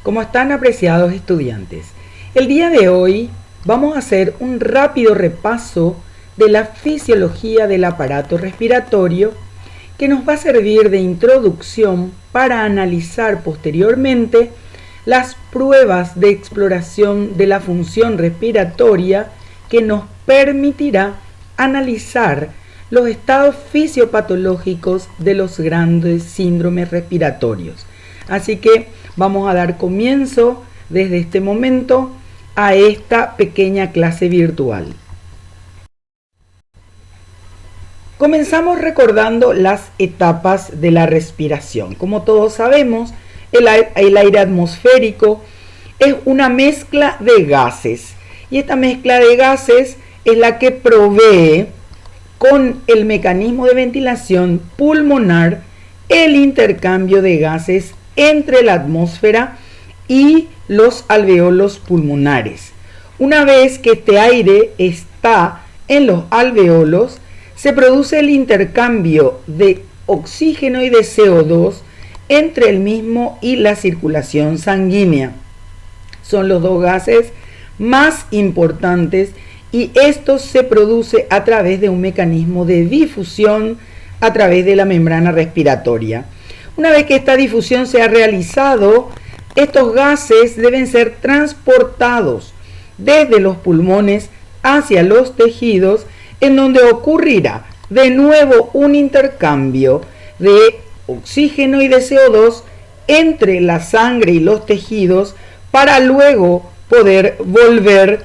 ¿Cómo están, apreciados estudiantes? El día de hoy vamos a hacer un rápido repaso de la fisiología del aparato respiratorio que nos va a servir de introducción para analizar posteriormente las pruebas de exploración de la función respiratoria que nos permitirá analizar los estados fisiopatológicos de los grandes síndromes respiratorios. Así que vamos a dar comienzo desde este momento a esta pequeña clase virtual. Comenzamos recordando las etapas de la respiración. Como todos sabemos, el aire atmosférico es una mezcla de gases y esta mezcla de gases es la que provee con el mecanismo de ventilación pulmonar el intercambio de gases entre la atmósfera y los alveolos pulmonares. Una vez que este aire está en los alveolos, se produce el intercambio de oxígeno y de CO2 entre el mismo y la circulación sanguínea. Son los dos gases más importantes y esto se produce a través de un mecanismo de difusión a través de la membrana respiratoria. Una vez que esta difusión se ha realizado, estos gases deben ser transportados desde los pulmones hacia los tejidos, en donde ocurrirá de nuevo un intercambio de oxígeno y de CO2 entre la sangre y los tejidos para luego poder volver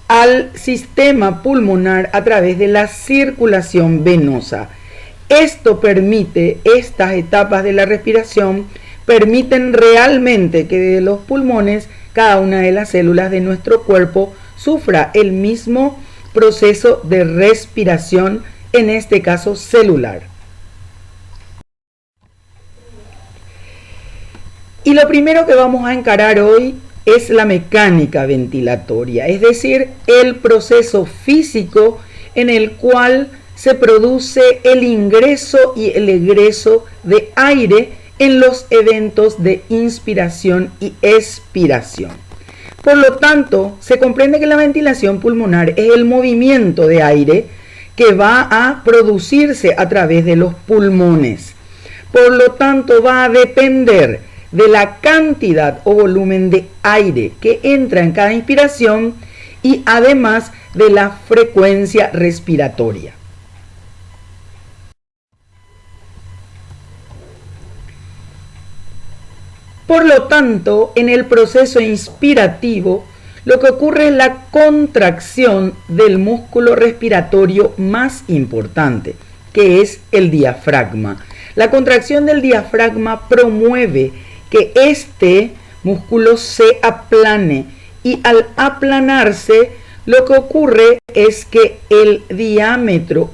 al sistema pulmonar a través de la circulación venosa. Esto permite, estas etapas de la respiración permiten realmente que de los pulmones cada una de las células de nuestro cuerpo sufra el mismo proceso de respiración, en este caso celular. Y lo primero que vamos a encarar hoy es la mecánica ventilatoria, es decir, el proceso físico en el cual se produce el ingreso y el egreso de aire en los eventos de inspiración y expiración. Por lo tanto, se comprende que la ventilación pulmonar es el movimiento de aire que va a producirse a través de los pulmones. Por lo tanto, va a depender de la cantidad o volumen de aire que entra en cada inspiración y además de la frecuencia respiratoria. Por lo tanto, en el proceso inspirativo, lo que ocurre es la contracción del músculo respiratorio más importante, que es el diafragma. La contracción del diafragma promueve que este músculo se aplane y al aplanarse, lo que ocurre es que el diámetro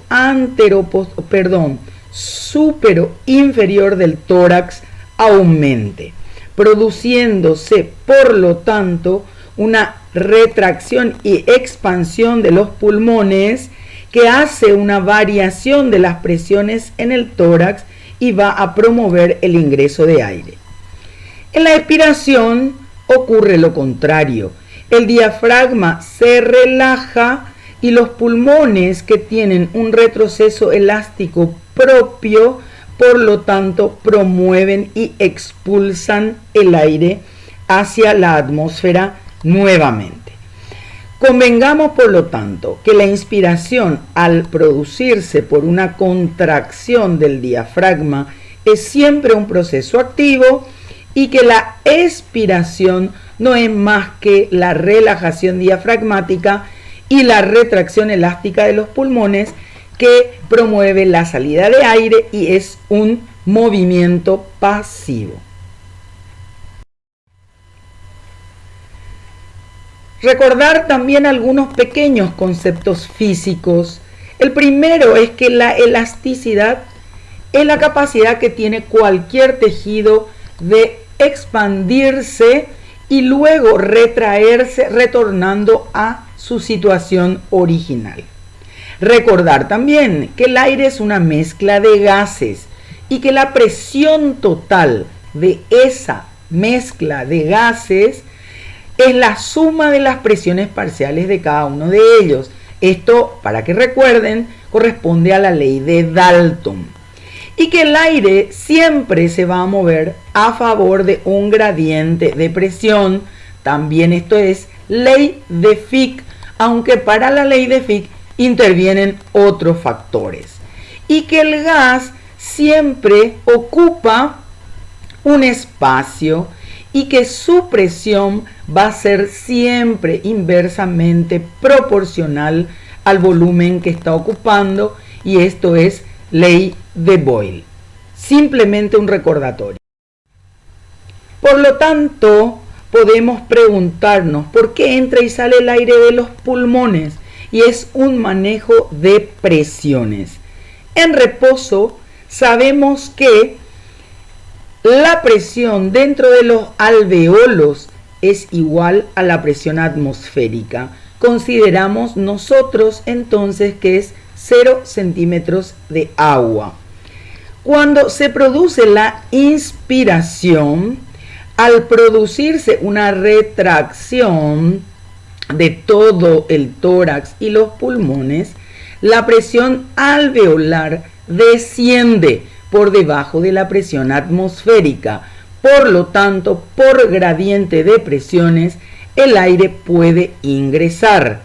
supero inferior del tórax aumente, produciéndose por lo tanto una retracción y expansión de los pulmones que hace una variación de las presiones en el tórax y va a promover el ingreso de aire. En la expiración ocurre lo contrario. El diafragma se relaja y los pulmones, que tienen un retroceso elástico propio, por lo tanto promueven y expulsan el aire hacia la atmósfera nuevamente. Convengamos, por lo tanto, que la inspiración, al producirse por una contracción del diafragma, es siempre un proceso activo y que la expiración no es más que la relajación diafragmática y la retracción elástica de los pulmones, que promueve la salida de aire y es un movimiento pasivo. Recordar también algunos pequeños conceptos físicos. El primero es que la elasticidad es la capacidad que tiene cualquier tejido de expandirse y luego retraerse, retornando a su situación original. Recordar también que el aire es una mezcla de gases y que la presión total de esa mezcla de gases es la suma de las presiones parciales de cada uno de ellos. Esto, para que recuerden, corresponde a la ley de Dalton. Y que el aire siempre se va a mover a favor de un gradiente de presión. También esto es ley de Fick, aunque para la ley de Fick intervienen otros factores. Y que el gas siempre ocupa un espacio y que su presión va a ser siempre inversamente proporcional al volumen que está ocupando, y esto es ley de Boyle. Simplemente un recordatorio. Por lo tanto, podemos preguntarnos por qué entra y sale el aire de los pulmones, y es un manejo de presiones. En reposo sabemos que la presión dentro de los alveolos es igual a la presión atmosférica. Consideramos nosotros entonces que es 0 centímetros de agua. Cuando se produce la inspiración, al producirse una retracción de todo el tórax y los pulmones, la presión alveolar desciende por debajo de la presión atmosférica. Por lo tanto, por gradiente de presiones, el aire puede ingresar.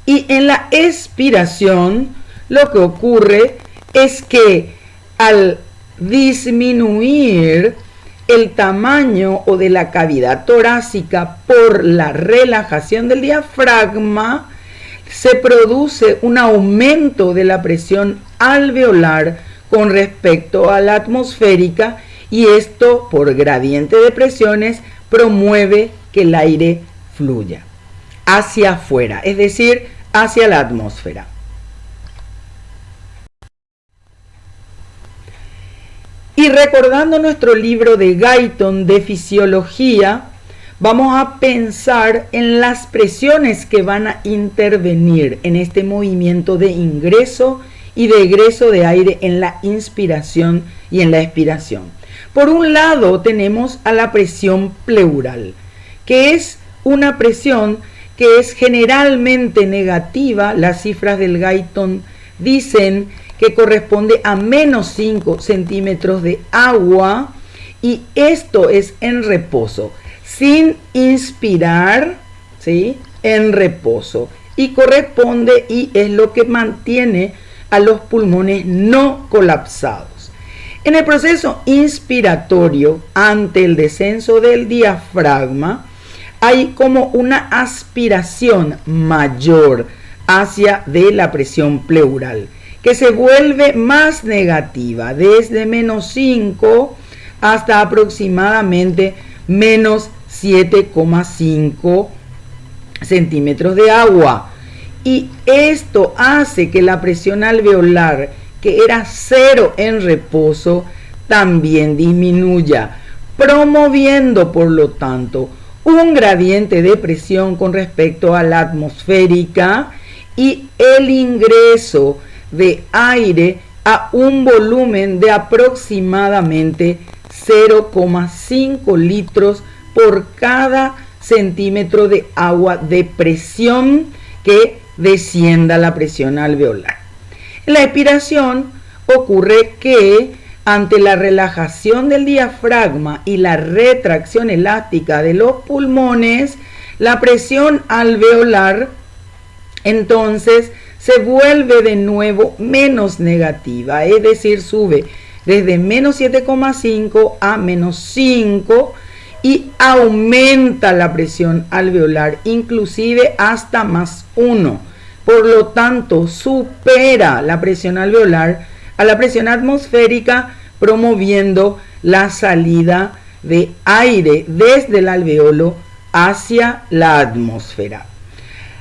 Y en la expiración, lo que ocurre es que al disminuir el tamaño o de la cavidad torácica por la relajación del diafragma, se produce un aumento de la presión alveolar con respecto a la atmosférica, y esto por gradiente de presiones promueve que el aire fluya hacia afuera, es decir, hacia la atmósfera. Y recordando nuestro libro de Guyton de fisiología, vamos a pensar en las presiones que van a intervenir en este movimiento de ingreso y de egreso de aire en la inspiración y en la expiración. Por un lado tenemos a la presión pleural, que es una presión que es generalmente negativa. Las cifras del Guyton dicen que corresponde a menos 5 centímetros de agua, y esto es en reposo, sin inspirar, ¿sí? En reposo, y corresponde y es lo que mantiene a los pulmones no colapsados. En el proceso inspiratorio, ante el descenso del diafragma, hay como una aspiración mayor hacia de la presión pleural, que se vuelve más negativa, desde menos 5 hasta aproximadamente menos 7,5 centímetros de agua. Y esto hace que la presión alveolar, que era 0 en reposo, también disminuya, promoviendo por lo tanto un gradiente de presión con respecto a la atmosférica y el ingreso de aire a un volumen de aproximadamente 0,5 litros por cada centímetro de agua de presión que descienda la presión alveolar. En la expiración ocurre que ante la relajación del diafragma y la retracción elástica de los pulmones, la presión alveolar entonces se vuelve de nuevo menos negativa, es decir, sube desde menos 7,5 a menos 5 y aumenta la presión alveolar, inclusive hasta más 1. Por lo tanto, supera la presión alveolar a la presión atmosférica, promoviendo la salida de aire desde el alveolo hacia la atmósfera.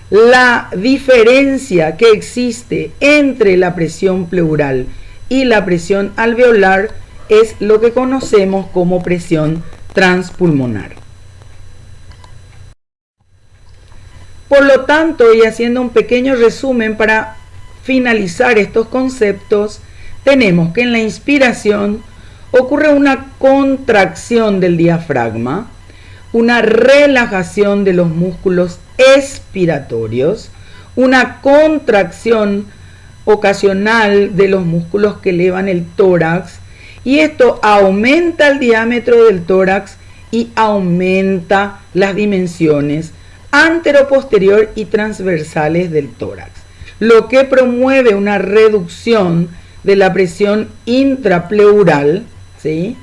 La diferencia que existe entre la presión pleural y la presión alveolar es lo que conocemos como presión transpulmonar. Por lo tanto, y haciendo un pequeño resumen para finalizar estos conceptos, tenemos que en la inspiración ocurre una contracción del diafragma, una relajación de los músculos expiratorios, una contracción ocasional de los músculos que elevan el tórax, y esto aumenta el diámetro del tórax y aumenta las dimensiones antero-posterior y transversales del tórax, lo que promueve una reducción de la presión intrapleural, ¿sí?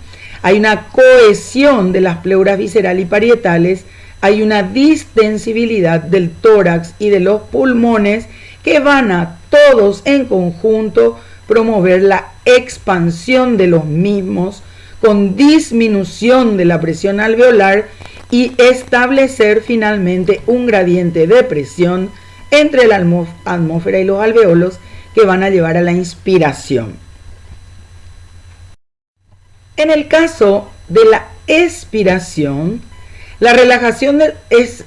Hay una cohesión de las pleuras visceral y parietales, hay una distensibilidad del tórax y de los pulmones que van a todos en conjunto promover la expansión de los mismos con disminución de la presión alveolar y establecer finalmente un gradiente de presión entre la atmósfera y los alveolos que van a llevar a la inspiración. En el caso de la expiración, la relajación es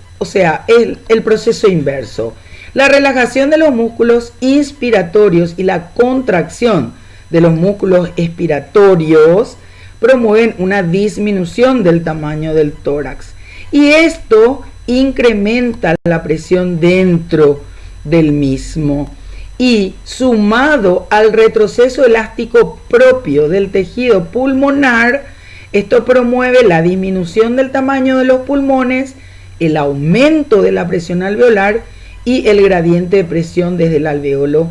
el proceso inverso. La relajación de los músculos inspiratorios y la contracción de los músculos expiratorios promueven una disminución del tamaño del tórax. Y esto incrementa la presión dentro del mismo. Y sumado al retroceso elástico propio del tejido pulmonar, esto promueve la disminución del tamaño de los pulmones, el aumento de la presión alveolar y el gradiente de presión desde el alveolo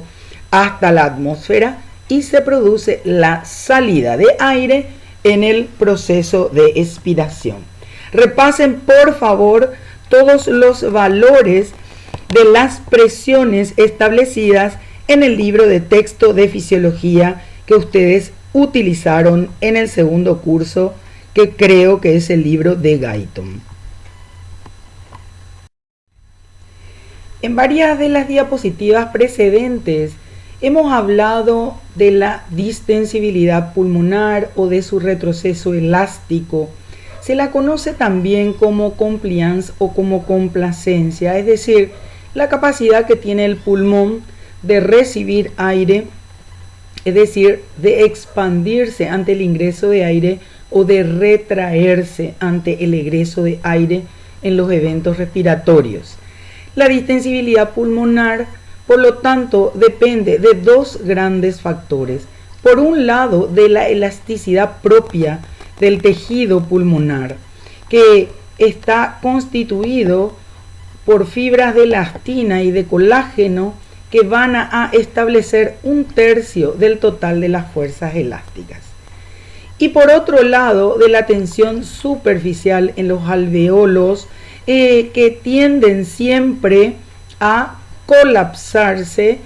hasta la atmósfera, y se produce la salida de aire en el proceso de expiración. Repasen por favor todos los valores de las presiones establecidas en el libro de texto de fisiología que ustedes utilizaron en el segundo curso, que creo que es el libro de Guyton. En varias de las diapositivas precedentes hemos hablado de la distensibilidad pulmonar o de su retroceso elástico. Se la conoce también como compliance o como complacencia, es decir, la capacidad que tiene el pulmón de recibir aire, es decir, de expandirse ante el ingreso de aire o de retraerse ante el egreso de aire en los eventos respiratorios. La distensibilidad pulmonar, por lo tanto, depende de dos grandes factores. Por un lado, de la elasticidad propia del tejido pulmonar, que está constituido por fibras de elastina y de colágeno que van a establecer 1/3 del total de las fuerzas elásticas. Y por otro lado, de la tensión superficial en los alveolos, que tienden siempre a colapsarse,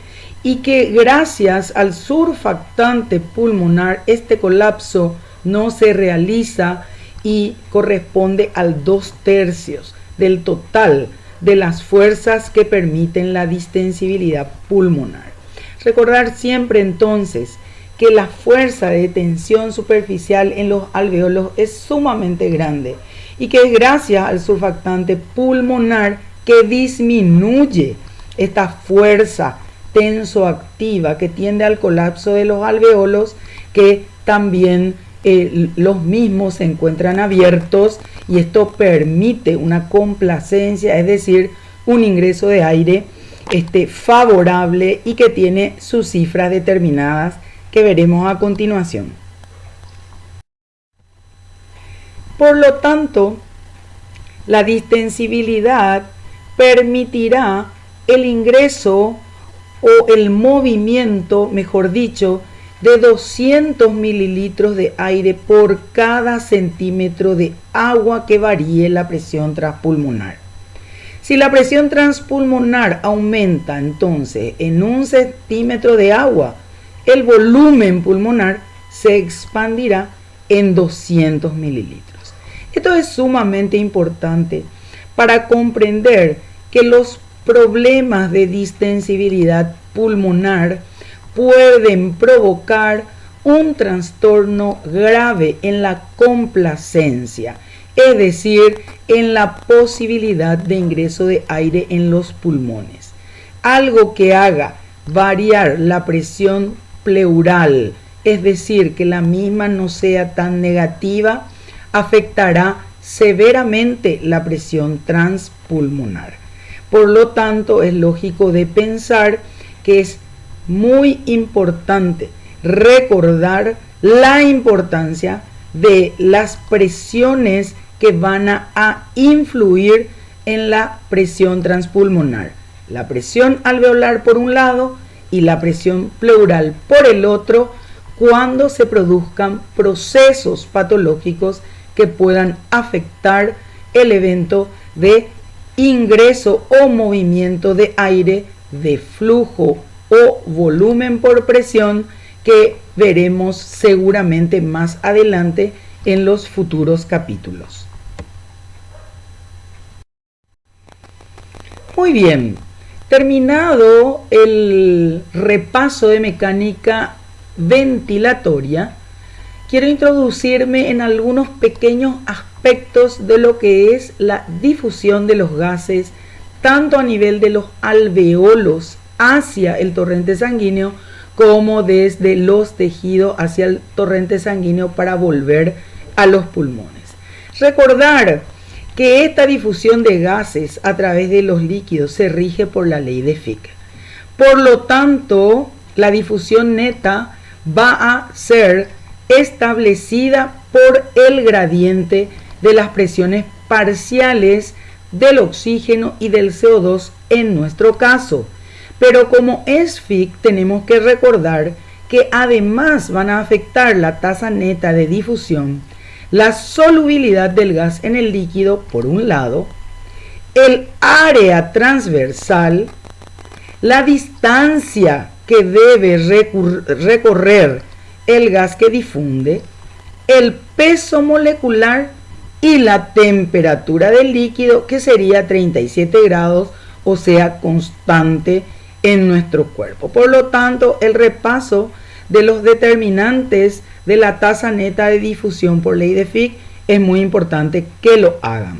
y que gracias al surfactante pulmonar este colapso no se realiza y corresponde al 2/3 del total de las fuerzas que permiten la distensibilidad pulmonar. Recordar siempre entonces que la fuerza de tensión superficial en los alveolos es sumamente grande y que es gracias al surfactante pulmonar que disminuye esta fuerza tensoactiva que tiende al colapso de los alveolos, que también los mismos se encuentran abiertos, y esto permite una complacencia, es decir, un ingreso de aire favorable y que tiene sus cifras determinadas que veremos a continuación. Por lo tanto, la distensibilidad permitirá el ingreso o el movimiento, mejor dicho, de 200 mililitros de aire por cada centímetro de agua que varíe la presión transpulmonar. Si la presión transpulmonar aumenta entonces en 1 centímetro de agua, el volumen pulmonar se expandirá en 200 mililitros. Esto es sumamente importante para comprender que los problemas de distensibilidad pulmonar pueden provocar un trastorno grave en la complacencia, es decir, en la posibilidad de ingreso de aire en los pulmones. Algo que haga variar la presión pleural, es decir, que la misma no sea tan negativa, afectará severamente la presión transpulmonar. Por lo tanto, es lógico de pensar que es muy importante recordar la importancia de las presiones que van a influir en la presión transpulmonar. La presión alveolar por un lado y la presión pleural por el otro, cuando se produzcan procesos patológicos que puedan afectar el evento de ingreso o movimiento de aire, de flujo o volumen por presión, que veremos seguramente más adelante en los futuros capítulos. Muy bien, terminado el repaso de mecánica ventilatoria, quiero introducirme en algunos pequeños aspectos de lo que es la difusión de los gases, tanto a nivel de los alveolos hacia el torrente sanguíneo, como desde los tejidos hacia el torrente sanguíneo para volver a los pulmones. Recordar que esta difusión de gases a través de los líquidos se rige por la ley de Fick. Por lo tanto, la difusión neta va a ser establecida por el gradiente de las presiones parciales del oxígeno y del CO2 en nuestro caso. Pero como es Fick, tenemos que recordar que además van a afectar la tasa neta de difusión, la solubilidad del gas en el líquido por un lado, el área transversal, la distancia que debe recorrer el gas que difunde, el peso molecular y la temperatura del líquido, que sería 37 grados, o sea, constante en nuestro cuerpo. Por lo tanto, el repaso de los determinantes de la tasa neta de difusión por ley de Fick es muy importante que lo hagan.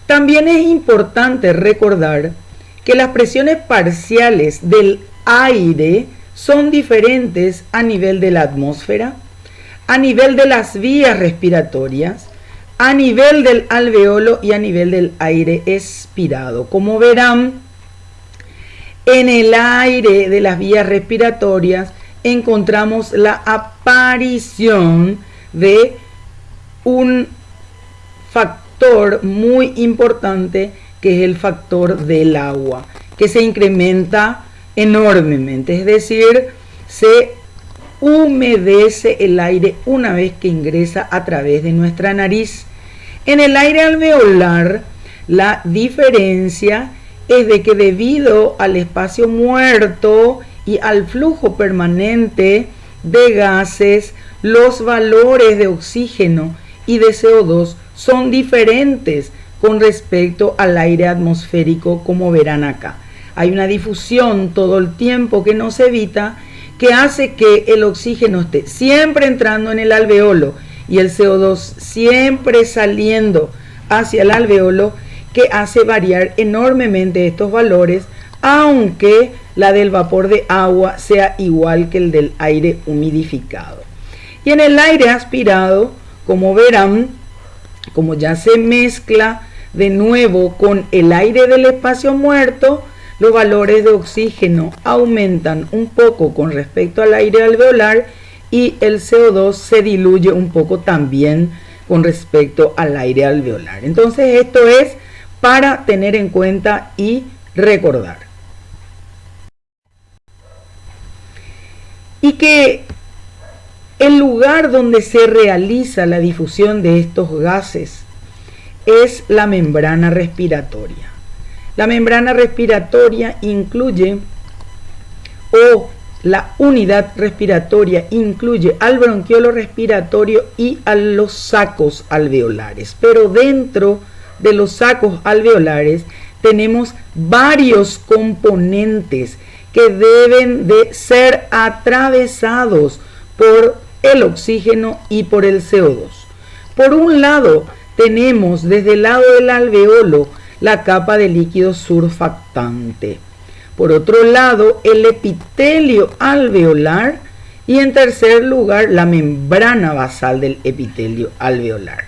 También es importante recordar que las presiones parciales del aire son diferentes a nivel de la atmósfera, a nivel de las vías respiratorias, a nivel del alveolo y a nivel del aire expirado. Como verán, en el aire de las vías respiratorias encontramos la aparición de un factor muy importante, que es el factor del agua, que se incrementa enormemente, es decir, se humedece el aire una vez que ingresa a través de nuestra nariz. En el aire alveolar, la diferencia es de que debido al espacio muerto y al flujo permanente de gases, los valores de oxígeno y de CO2 son diferentes con respecto al aire atmosférico, como verán acá. Hay una difusión todo el tiempo que no se evita, que hace que el oxígeno esté siempre entrando en el alveolo y el CO2 siempre saliendo hacia el alveolo, que hace variar enormemente estos valores, aunque la del vapor de agua sea igual que el del aire humidificado. Y en el aire aspirado, como verán, como ya se mezcla de nuevo con el aire del espacio muerto, los valores de oxígeno aumentan un poco con respecto al aire alveolar y el CO2 se diluye un poco también con respecto al aire alveolar. Entonces esto es para tener en cuenta y recordar. Y que el lugar donde se realiza la difusión de estos gases es la membrana respiratoria. La membrana respiratoria incluye, o la unidad respiratoria incluye al bronquiolo respiratorio y a los sacos alveolares. Pero dentro de los sacos alveolares tenemos varios componentes que deben de ser atravesados por el oxígeno y por el CO2. Por un lado, tenemos desde el lado del alveolo la capa de líquido surfactante. Por otro lado, el epitelio alveolar y en tercer lugar, la membrana basal del epitelio alveolar.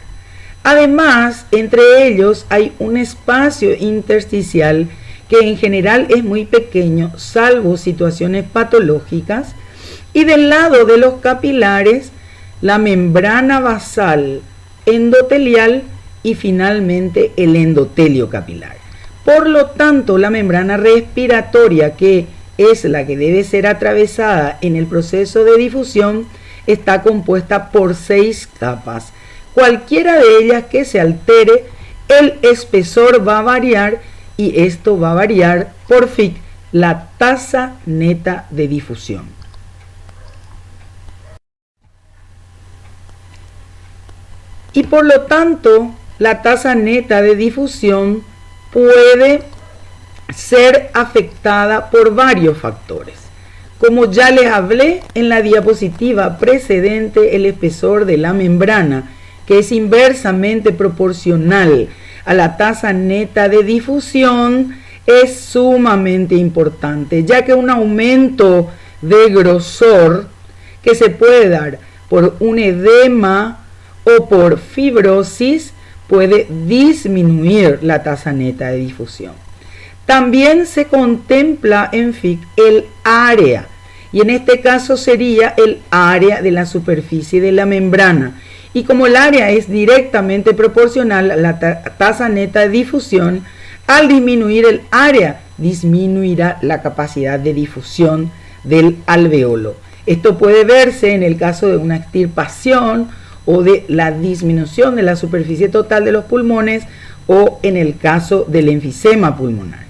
Además, entre ellos hay un espacio intersticial que en general es muy pequeño, salvo situaciones patológicas, y del lado de los capilares, la membrana basal endotelial y finalmente el endotelio capilar. Por lo tanto, la membrana respiratoria, que es la que debe ser atravesada en el proceso de difusión, está compuesta por 6 capas. Cualquiera de ellas que se altere, el espesor va a variar y esto va a variar por la tasa neta de difusión. Y por lo tanto, la tasa neta de difusión puede ser afectada por varios factores. Como ya les hablé en la diapositiva precedente, el espesor de la membrana, que es inversamente proporcional a la tasa neta de difusión, es sumamente importante, ya que un aumento de grosor que se puede dar por un edema o por fibrosis puede disminuir la tasa neta de difusión. También se contempla en FIC el área, y en este caso sería el área de la superficie de la membrana. Y como el área es directamente proporcional a la tasa neta de difusión, al disminuir el área, disminuirá la capacidad de difusión del alveolo. Esto puede verse en el caso de una extirpación o de la disminución de la superficie total de los pulmones o en el caso del enfisema pulmonar.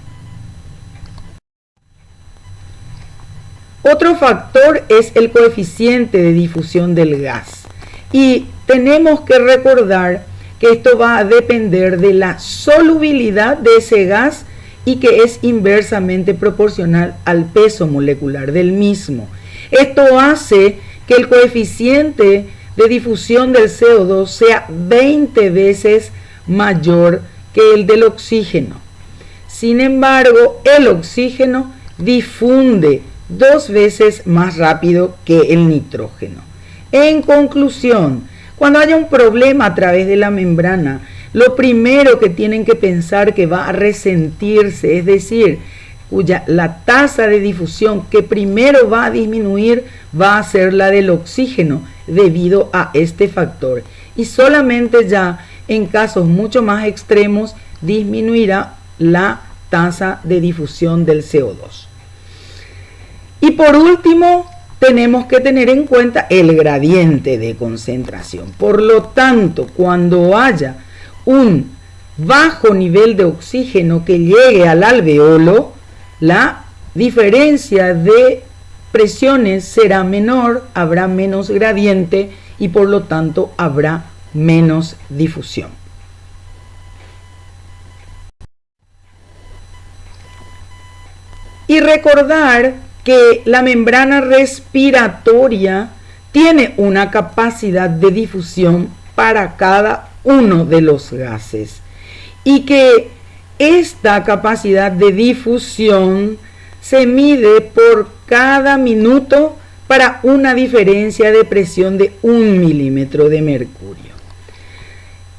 Otro factor es el coeficiente de difusión del gas. Y tenemos que recordar que esto va a depender de la solubilidad de ese gas y que es inversamente proporcional al peso molecular del mismo. Esto hace que el coeficiente de difusión del CO2 sea 20 veces mayor que el del oxígeno. Sin embargo, el oxígeno difunde 2 veces más rápido que el nitrógeno. En conclusión, cuando haya un problema a través de la membrana, lo primero que tienen que pensar que va a resentirse, es decir, la tasa de difusión que primero va a disminuir va a ser la del oxígeno debido a este factor. Y solamente ya en casos mucho más extremos disminuirá la tasa de difusión del CO2. Y por último, tenemos que tener en cuenta el gradiente de concentración. Por lo tanto, cuando haya un bajo nivel de oxígeno que llegue al alveolo, la diferencia de presiones será menor, habrá menos gradiente y por lo tanto habrá menos difusión. Y recordar que la membrana respiratoria tiene una capacidad de difusión para cada uno de los gases y que esta capacidad de difusión se mide por cada minuto para una diferencia de presión de 1 milímetro de mercurio.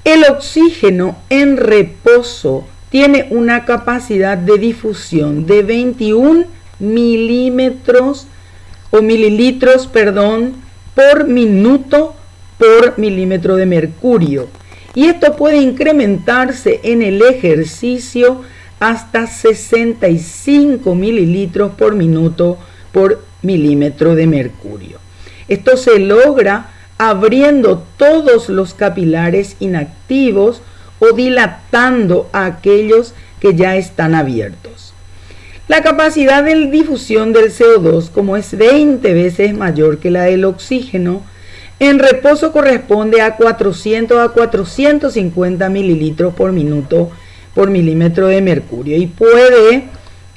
El oxígeno en reposo tiene una capacidad de difusión de 21 mililitros por minuto por milímetro de mercurio, y esto puede incrementarse en el ejercicio hasta 65 mililitros por minuto por milímetro de mercurio. Esto se logra abriendo todos los capilares inactivos o dilatando a aquellos que ya están abiertos. La capacidad de difusión del CO2, como es 20 veces mayor que la del oxígeno, en reposo corresponde a 400 a 450 mililitros por minuto por milímetro de mercurio y puede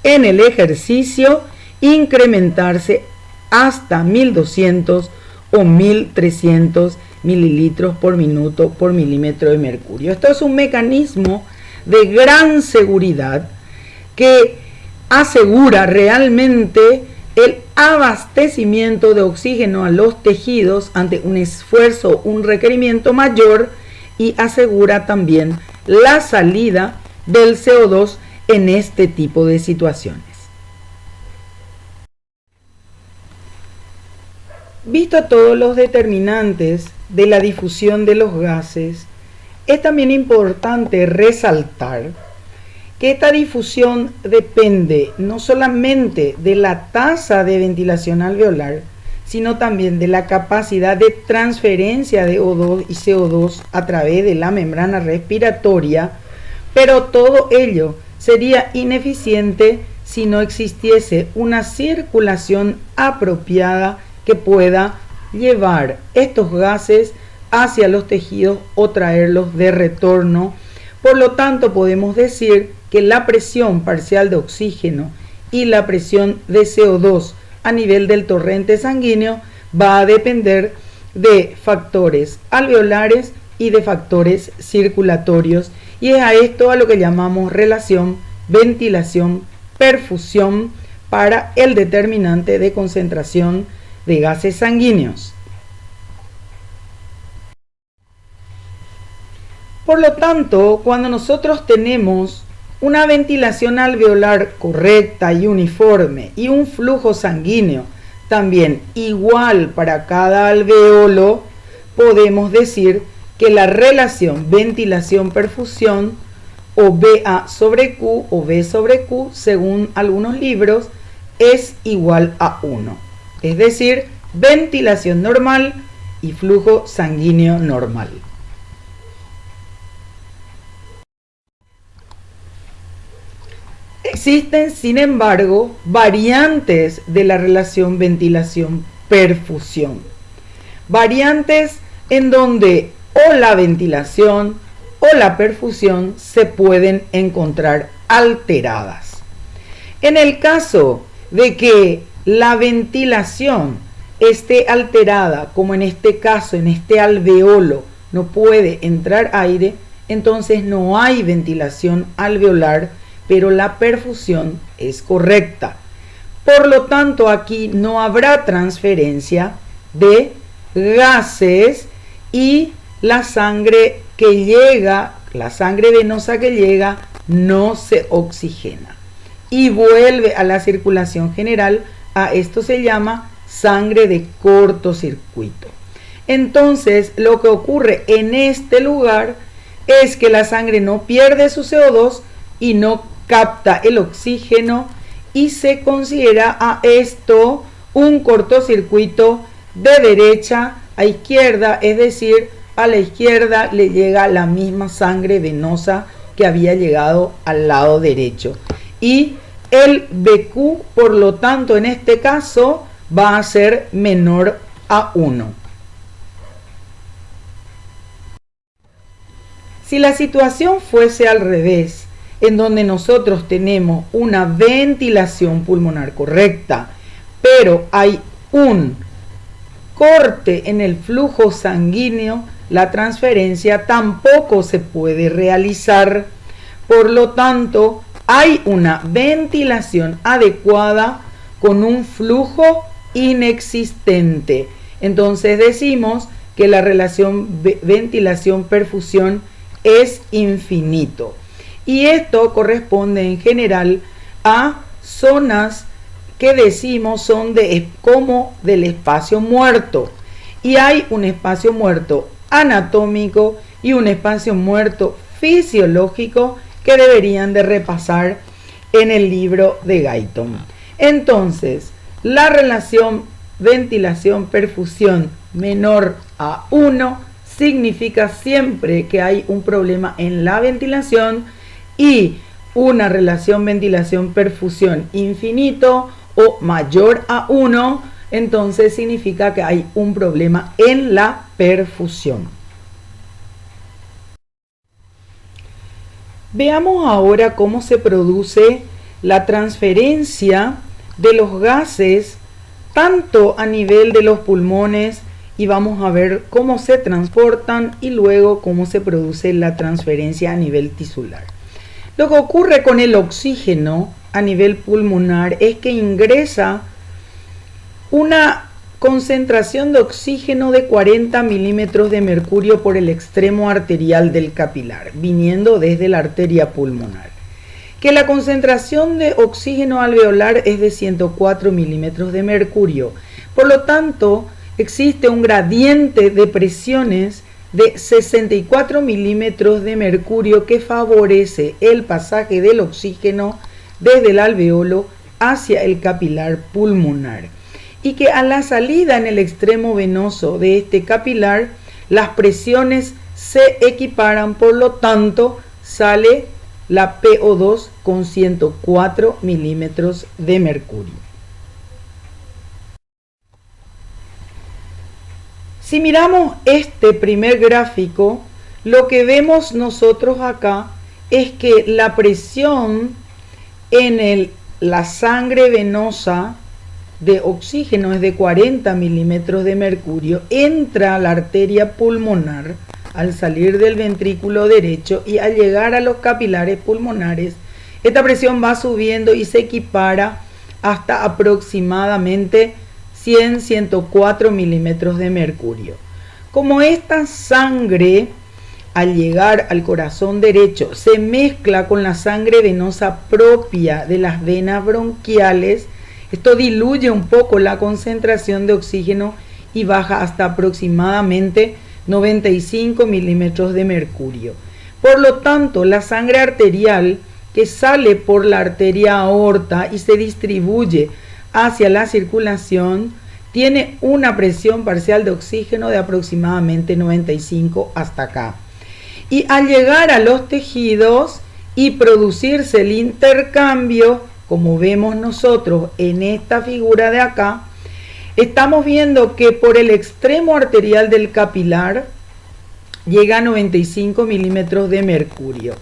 en el ejercicio incrementarse hasta 1200 o 1300 mililitros por minuto por milímetro de mercurio. Esto es un mecanismo de gran seguridad que asegura realmente el abastecimiento de oxígeno a los tejidos ante un esfuerzo, un requerimiento mayor, y asegura también la salida del CO2 en este tipo de situaciones. Visto todos los determinantes de la difusión de los gases, es también importante resaltar que esta difusión depende no solamente de la tasa de ventilación alveolar, sino también de la capacidad de transferencia de O2 y CO2 a través de la membrana respiratoria, pero todo ello sería ineficiente si no existiese una circulación apropiada que pueda llevar estos gases hacia los tejidos o traerlos de retorno. Por lo tanto, podemos decir que la presión parcial de oxígeno y la presión de CO2 a nivel del torrente sanguíneo va a depender de factores alveolares y de factores circulatorios, y es a esto a lo que llamamos relación ventilación-perfusión para el determinante de concentración de gases sanguíneos. Por lo tanto, cuando nosotros tenemos una ventilación alveolar correcta y uniforme y un flujo sanguíneo también igual para cada alveolo, podemos decir que la relación ventilación-perfusión, o VA sobre Q o V sobre Q, según algunos libros, es igual a 1. Es decir, ventilación normal y flujo sanguíneo normal. Existen, sin embargo, variantes de la relación ventilación-perfusión. Variantes en donde o la ventilación o la perfusión se pueden encontrar alteradas. En el caso de que la ventilación esté alterada, como en este caso, en este alveolo, no puede entrar aire, entonces no hay ventilación alveolar, pero la perfusión es correcta. Por lo tanto, aquí no habrá transferencia de gases y la sangre que llega, la sangre venosa que llega, no se oxigena y vuelve a la circulación general. A esto se llama sangre de cortocircuito. Entonces, lo que ocurre en este lugar es que la sangre no pierde su CO2 y no capta el oxígeno, y se considera a esto un cortocircuito de derecha a izquierda, es decir, a la izquierda le llega la misma sangre venosa que había llegado al lado derecho, y el BQ, por lo tanto, en este caso va a ser menor a 1. Si la situación fuese al revés, en donde nosotros tenemos una ventilación pulmonar correcta, pero hay un corte en el flujo sanguíneo, la transferencia tampoco se puede realizar. Por lo tanto, hay una ventilación adecuada con un flujo inexistente. Entonces decimos que la relación ventilación-perfusión es infinito. Y esto corresponde en general a zonas que decimos son como del espacio muerto. Y hay un espacio muerto anatómico y un espacio muerto fisiológico que deberían de repasar en el libro de Guyton. Entonces, la relación ventilación-perfusión menor a 1 significa siempre que hay un problema en la ventilación, y una relación ventilación-perfusión infinito o mayor a 1, entonces significa que hay un problema en la perfusión. Veamos ahora cómo se produce la transferencia de los gases tanto a nivel de los pulmones, y vamos a ver cómo se transportan y luego cómo se produce la transferencia a nivel tisular. Lo que ocurre con el oxígeno a nivel pulmonar es que ingresa una concentración de oxígeno de 40 milímetros de mercurio por el extremo arterial del capilar, viniendo desde la arteria pulmonar. Que la concentración de oxígeno alveolar es de 104 milímetros de mercurio. Por lo tanto, existe un gradiente de presiones de 64 milímetros de mercurio que favorece el pasaje del oxígeno desde el alveolo hacia el capilar pulmonar. Y que a la salida en el extremo venoso de este capilar, las presiones se equiparan, por lo tanto, sale la PO2 con 104 milímetros de mercurio. Si miramos este primer gráfico, lo que vemos nosotros acá es que la presión en la sangre venosa de oxígeno es de 40 milímetros de mercurio, entra a la arteria pulmonar al salir del ventrículo derecho y al llegar a los capilares pulmonares, esta presión va subiendo y se equipara hasta aproximadamente 104 milímetros de mercurio. Como esta sangre al llegar al corazón derecho se mezcla con la sangre venosa propia de las venas bronquiales, esto diluye un poco la concentración de oxígeno y baja hasta aproximadamente 95 milímetros de mercurio. Por lo tanto, la sangre arterial que sale por la arteria aorta y se distribuye hacia la circulación tiene una presión parcial de oxígeno de aproximadamente 95 hasta acá. Y al llegar a los tejidos y producirse el intercambio, como vemos nosotros en esta figura de acá, estamos viendo que por el extremo arterial del capilar llega a 95 milímetros de mercurio.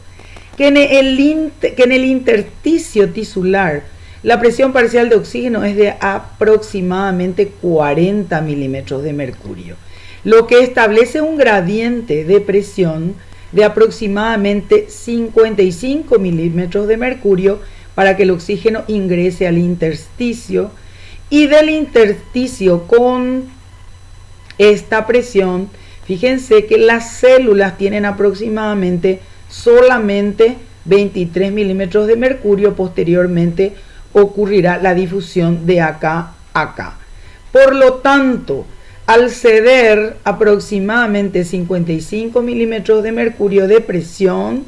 Que en el intersticio tisular la presión parcial de oxígeno es de aproximadamente 40 milímetros de mercurio, lo que establece un gradiente de presión de aproximadamente 55 milímetros de mercurio para que el oxígeno ingrese al intersticio, y del intersticio con esta presión, fíjense que las células tienen aproximadamente solamente 23 milímetros de mercurio. Posteriormente ocurrirá la difusión de acá a acá. Por lo tanto, al ceder aproximadamente 55 milímetros de mercurio de presión,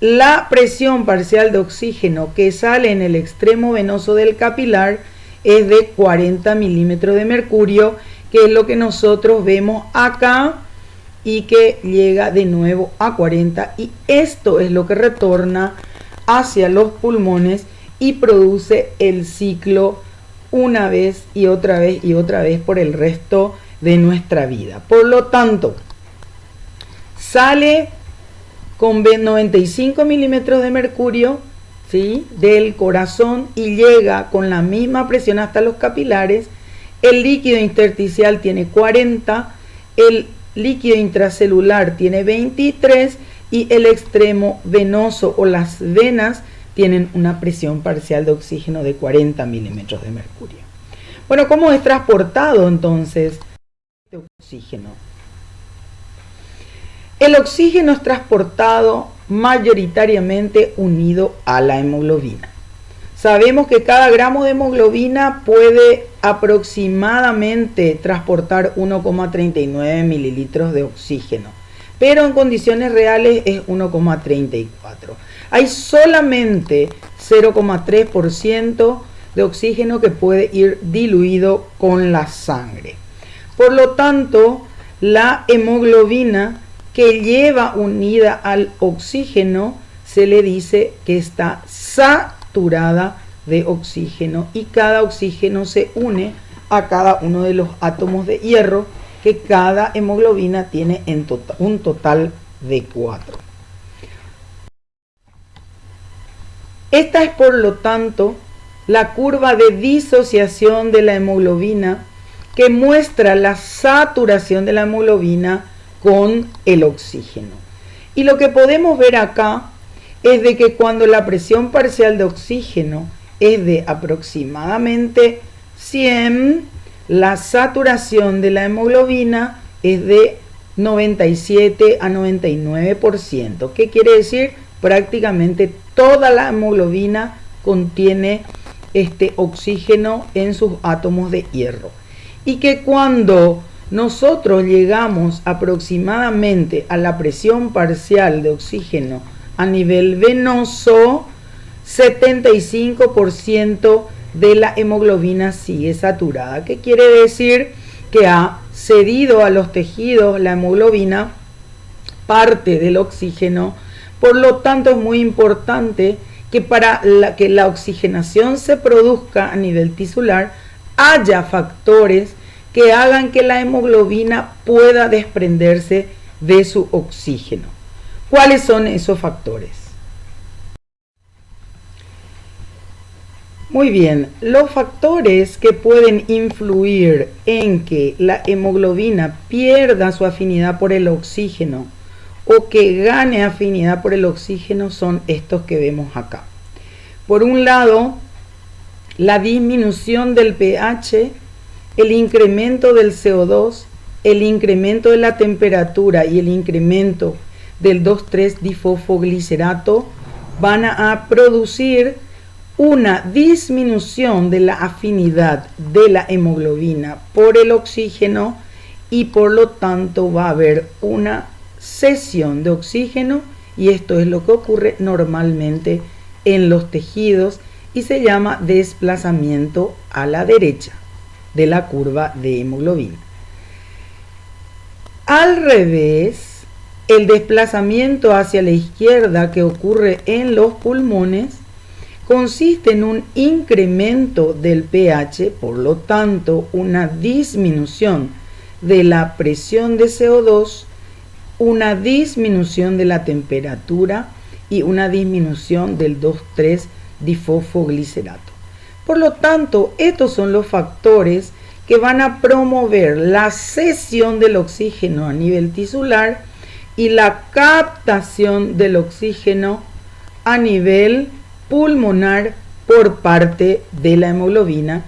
la presión parcial de oxígeno que sale en el extremo venoso del capilar es de 40 milímetros de mercurio, que es lo que nosotros vemos acá, y que llega de nuevo a 40, y esto es lo que retorna hacia los pulmones y produce el ciclo una vez y otra vez y otra vez por el resto de nuestra vida. Por lo tanto, sale con 95 milímetros de mercurio, ¿sí?, del corazón, y llega con la misma presión hasta los capilares. El líquido intersticial tiene 40, el líquido intracelular tiene 23 y el extremo venoso o las venas tienen una presión parcial de oxígeno de 40 milímetros de mercurio. Bueno, ¿cómo es transportado entonces este oxígeno? El oxígeno es transportado mayoritariamente unido a la hemoglobina. Sabemos que cada gramo de hemoglobina puede aproximadamente transportar 1,39 mililitros de oxígeno, pero en condiciones reales es 1,34. Hay solamente 0,3% de oxígeno que puede ir diluido con la sangre. Por lo tanto, la hemoglobina que lleva unida al oxígeno se le dice que está saturada de oxígeno, y cada oxígeno se une a cada uno de los átomos de hierro que cada hemoglobina tiene en un total de 4. Esta es, por lo tanto, la curva de disociación de la hemoglobina, que muestra la saturación de la hemoglobina con el oxígeno. Y lo que podemos ver acá es de que cuando la presión parcial de oxígeno es de aproximadamente 100, la saturación de la hemoglobina es de 97 a 99%. ¿Qué quiere decir? Prácticamente toda la hemoglobina contiene este oxígeno en sus átomos de hierro. Y que cuando nosotros llegamos aproximadamente a la presión parcial de oxígeno a nivel venoso, 75% de la hemoglobina sigue saturada. ¿Qué quiere decir? Que ha cedido a los tejidos la hemoglobina parte del oxígeno. Por lo tanto, es muy importante que para que la oxigenación se produzca a nivel tisular haya factores que hagan que la hemoglobina pueda desprenderse de su oxígeno. ¿Cuáles son esos factores? Muy bien, los factores que pueden influir en que la hemoglobina pierda su afinidad por el oxígeno o que gane afinidad por el oxígeno son estos que vemos acá. Por un lado, la disminución del pH, el incremento del CO2, el incremento de la temperatura y el incremento del 2,3-difosfoglicerato van a producir una disminución de la afinidad de la hemoglobina por el oxígeno y por lo tanto va a haber una cesión de oxígeno, y esto es lo que ocurre normalmente en los tejidos y se llama desplazamiento a la derecha de la curva de hemoglobina. Al revés, el desplazamiento hacia la izquierda que ocurre en los pulmones consiste en un incremento del pH, por lo tanto una disminución de la presión de CO2, una disminución de la temperatura y una disminución del 2,3-difosfoglicerato. Por lo tanto, estos son los factores que van a promover la cesión del oxígeno a nivel tisular y la captación del oxígeno a nivel pulmonar por parte de la hemoglobina,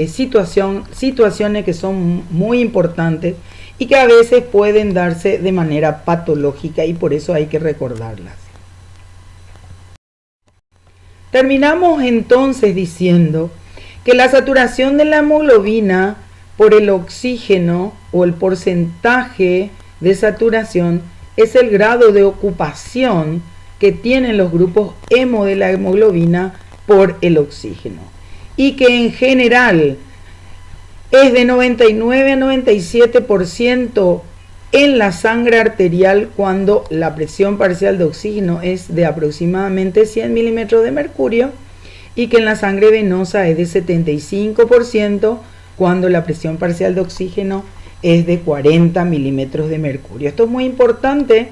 situaciones que son muy importantes y que a veces pueden darse de manera patológica y por eso hay que recordarlas. Terminamos entonces diciendo que la saturación de la hemoglobina por el oxígeno o el porcentaje de saturación es el grado de ocupación que tienen los grupos hemo de la hemoglobina por el oxígeno y que en general es de 99 a 97% en la sangre arterial cuando la presión parcial de oxígeno es de aproximadamente 100 milímetros de mercurio y que en la sangre venosa es de 75% cuando la presión parcial de oxígeno es de 40 milímetros de mercurio. Esto es muy importante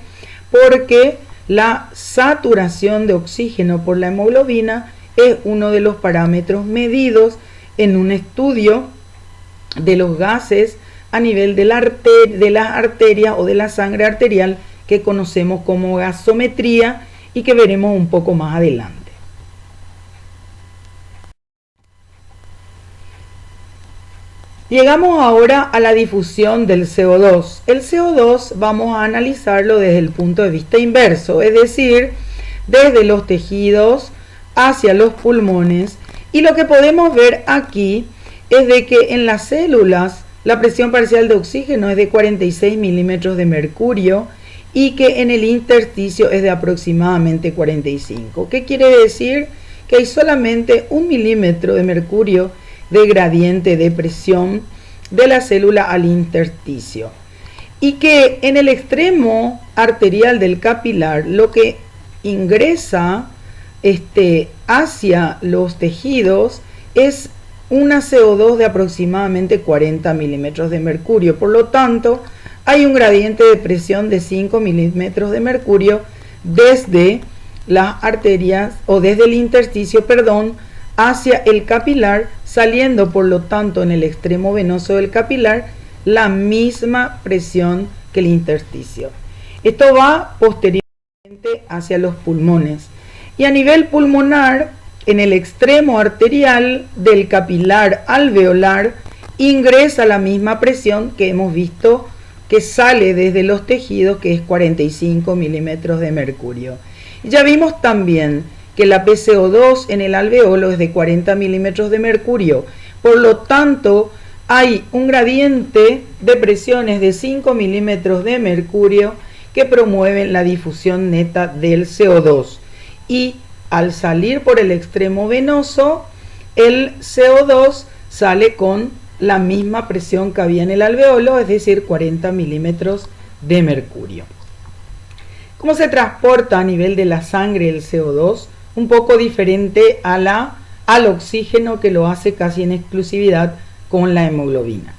porque la saturación de oxígeno por la hemoglobina es uno de los parámetros medidos en un estudio de los gases a nivel de las arterias o de la sangre arterial que conocemos como gasometría y que veremos un poco más adelante. Llegamos ahora a la difusión del CO2. El CO2 vamos a analizarlo desde el punto de vista inverso, es decir, desde los tejidos hacia los pulmones. Y lo que podemos ver aquí es de que en las células la presión parcial de oxígeno es de 46 milímetros de mercurio y que en el intersticio es de aproximadamente 45. ¿Qué quiere decir? Que hay solamente 1 milímetro de mercurio de gradiente de presión de la célula al intersticio y que en el extremo arterial del capilar lo que ingresa hacia los tejidos es una CO2 de aproximadamente 40 milímetros de mercurio. Por lo tanto, hay un gradiente de presión de 5 milímetros de mercurio desde las arterias o desde el intersticio, hacia el capilar, saliendo por lo tanto en el extremo venoso del capilar la misma presión que el intersticio. Esto va posteriormente hacia los pulmones. Y a nivel pulmonar, en el extremo arterial del capilar alveolar, ingresa la misma presión que hemos visto que sale desde los tejidos, que es 45 milímetros de mercurio. Y ya vimos también que la PCO2 en el alveolo es de 40 milímetros de mercurio. Por lo tanto, hay un gradiente de presiones de 5 milímetros de mercurio que promueven la difusión neta del CO2. Y al salir por el extremo venoso, el CO2 sale con la misma presión que había en el alveolo, es decir, 40 milímetros de mercurio. ¿Cómo se transporta a nivel de la sangre el CO2? Un poco diferente al oxígeno, que lo hace casi en exclusividad con la hemoglobina.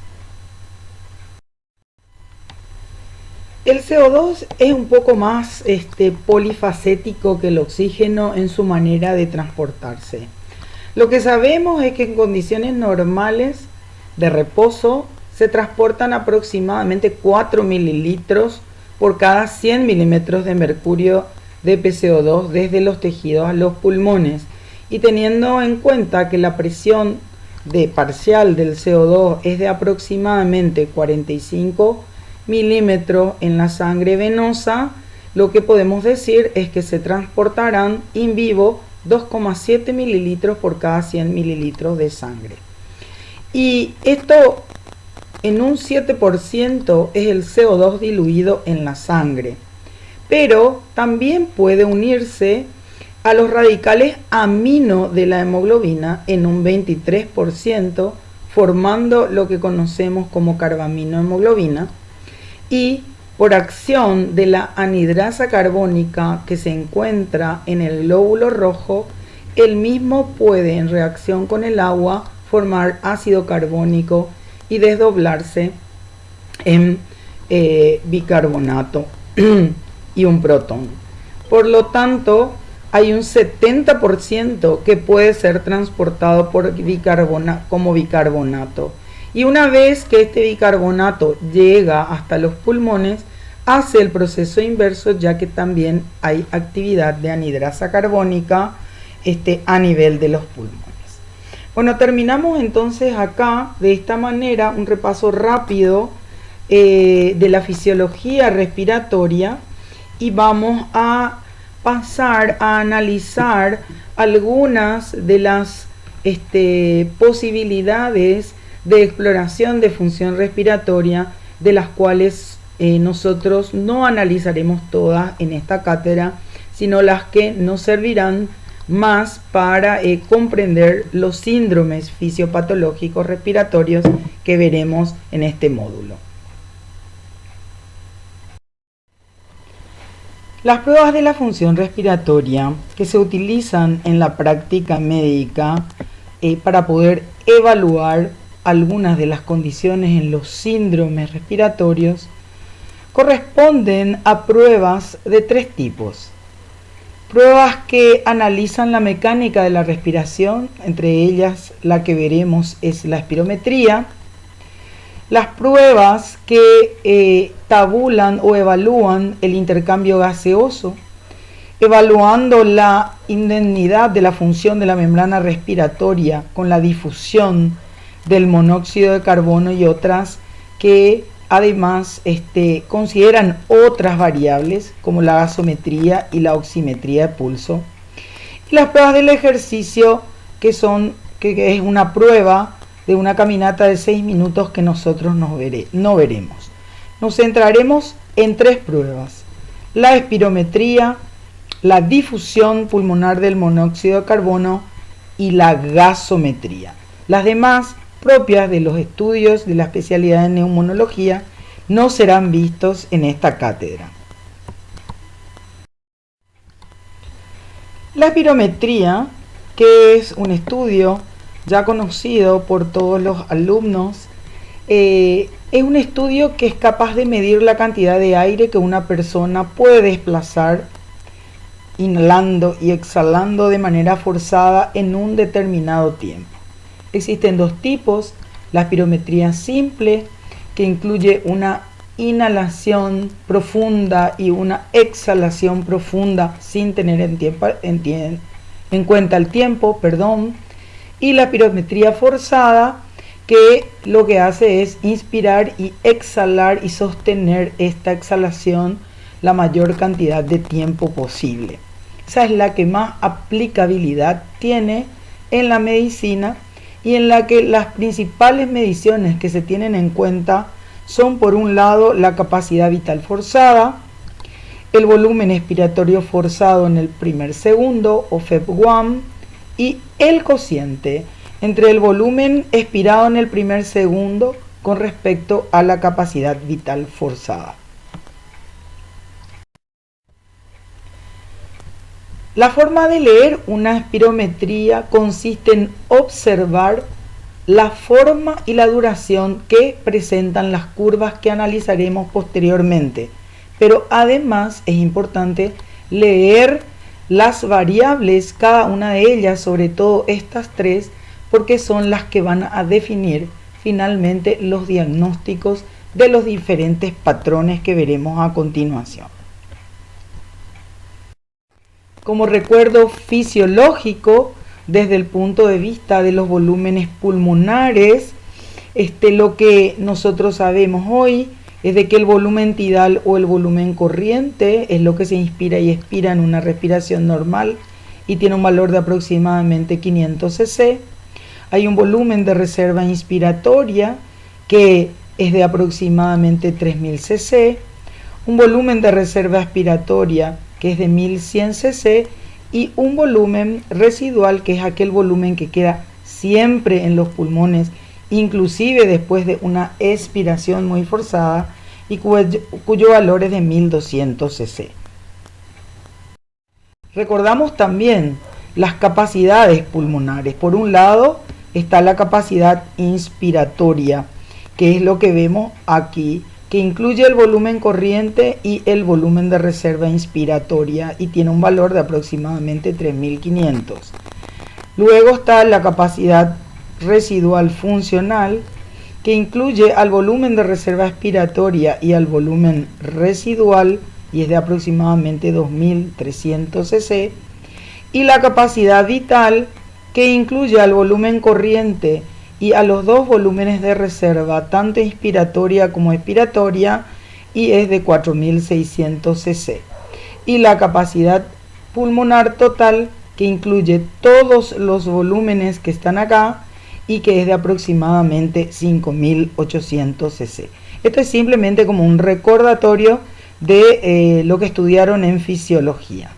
El CO2 es un poco más polifacético que el oxígeno en su manera de transportarse. Lo que sabemos es que en condiciones normales de reposo se transportan aproximadamente 4 mililitros por cada 100 milímetros de mercurio de PCO2 desde los tejidos a los pulmones, y teniendo en cuenta que la presión parcial del CO2 es de aproximadamente 45 milímetros en la sangre venosa, lo que podemos decir es que se transportarán in vivo 2,7 mililitros por cada 100 mililitros de sangre. Y esto en un 7% es el CO2 diluido en la sangre, pero también puede unirse a los radicales amino de la hemoglobina en un 23%, formando lo que conocemos como carbaminohemoglobina, y por acción de la anhidrasa carbónica que se encuentra en el glóbulo rojo, el mismo puede, en reacción con el agua, formar ácido carbónico y desdoblarse en bicarbonato y un protón. Por lo tanto, hay un 70% que puede ser transportado como bicarbonato. Y una vez que este bicarbonato llega hasta los pulmones, hace el proceso inverso, ya que también hay actividad de anhidrasa carbónica a nivel de los pulmones. Bueno, terminamos entonces acá de esta manera un repaso rápido de la fisiología respiratoria, y vamos a pasar a analizar algunas de las posibilidades de exploración de función respiratoria, de las cuales nosotros no analizaremos todas en esta cátedra, sino las que nos servirán más para comprender los síndromes fisiopatológicos respiratorios que veremos en este módulo. Las pruebas de la función respiratoria que se utilizan en la práctica médica para poder evaluar algunas de las condiciones en los síndromes respiratorios corresponden a pruebas de 3 tipos. Pruebas que analizan la mecánica de la respiración, entre ellas la que veremos es la espirometría. Las pruebas que tabulan o evalúan el intercambio gaseoso, evaluando la indemnidad de la función de la membrana respiratoria con la difusión del monóxido de carbono, y otras que además consideran otras variables como la gasometría y la oximetría de pulso. Y las pruebas del ejercicio, que es una prueba de una caminata de 6 minutos que nosotros no veremos. Nos centraremos en 3 pruebas: la espirometría, la difusión pulmonar del monóxido de carbono y la gasometría. Las demás, propias de los estudios de la especialidad de neumonología, no serán vistos en esta cátedra. La espirometría, que es un estudio ya conocido por todos los alumnos, es un estudio que es capaz de medir la cantidad de aire que una persona puede desplazar inhalando y exhalando de manera forzada en un determinado tiempo. Existen 2 tipos: la espirometría simple, que incluye una inhalación profunda y una exhalación profunda sin tener en cuenta el tiempo, y la espirometría forzada, que lo que hace es inspirar y exhalar y sostener esta exhalación la mayor cantidad de tiempo posible. Esa es la que más aplicabilidad tiene en la medicina y en la que las principales mediciones que se tienen en cuenta son, por un lado, la capacidad vital forzada, el volumen expiratorio forzado en el primer segundo o FEP1 y el cociente entre el volumen expirado en el primer segundo con respecto a la capacidad vital forzada. La forma de leer una espirometría consiste en observar la forma y la duración que presentan las curvas que analizaremos posteriormente, pero además es importante leer las variables, cada una de ellas, sobre todo estas tres, porque son las que van a definir finalmente los diagnósticos de los diferentes patrones que veremos a continuación. Como recuerdo fisiológico, desde el punto de vista de los volúmenes pulmonares, lo que nosotros sabemos hoy es de que el volumen tidal o el volumen corriente es lo que se inspira y expira en una respiración normal y tiene un valor de aproximadamente 500 cc. Hay un volumen de reserva inspiratoria que es de aproximadamente 3000 cc, un volumen de reserva expiratoria que es de 1100 cc y un volumen residual, que es aquel volumen que queda siempre en los pulmones, inclusive después de una expiración muy forzada, y cuyo valor es de 1200 cc. Recordamos también las capacidades pulmonares. Por un lado está la capacidad inspiratoria, que es lo que vemos aquí, que incluye el volumen corriente y el volumen de reserva inspiratoria y tiene un valor de aproximadamente 3500. Luego está la capacidad residual funcional, que incluye al volumen de reserva expiratoria y al volumen residual y es de aproximadamente 2300 cc, y la capacidad vital, que incluye al volumen corriente y a los dos volúmenes de reserva, tanto inspiratoria como expiratoria, y es de 4600 cc. Y la capacidad pulmonar total, que incluye todos los volúmenes que están acá y que es de aproximadamente 5800 cc. Esto es simplemente como un recordatorio de lo que estudiaron en fisiología.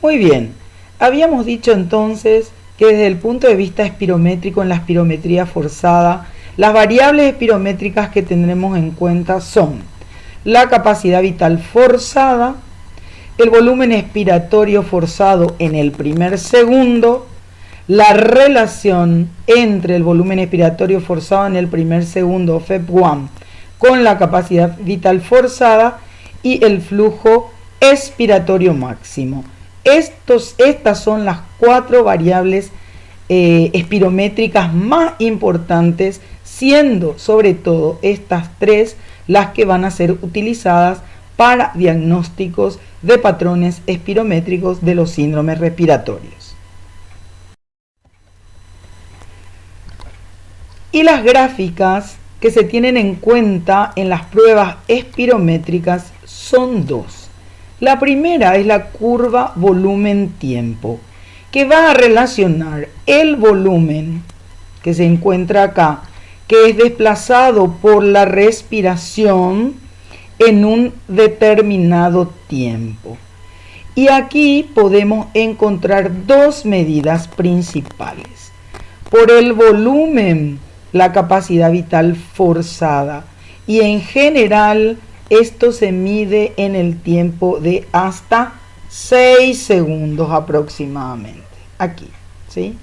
Muy bien, habíamos dicho entonces que desde el punto de vista espirométrico, en la espirometría forzada, las variables espirométricas que tendremos en cuenta son la capacidad vital forzada, el volumen expiratorio forzado en el primer segundo, la relación entre el volumen expiratorio forzado en el primer segundo, FEP1, con la capacidad vital forzada y el flujo expiratorio máximo. Estas son las cuatro variables espirométricas más importantes, siendo sobre todo estas tres las que van a ser utilizadas para diagnósticos de patrones espirométricos de los síndromes respiratorios. Y las gráficas que se tienen en cuenta en las pruebas espirométricas son dos. La primera es la curva volumen-tiempo, que va a relacionar el volumen que se encuentra acá, que es desplazado por la respiración en un determinado tiempo. Y aquí podemos encontrar dos medidas principales. Por el volumen, la capacidad vital forzada, y en general esto se mide en el tiempo de hasta 6 segundos aproximadamente. Aquí, ¿sí?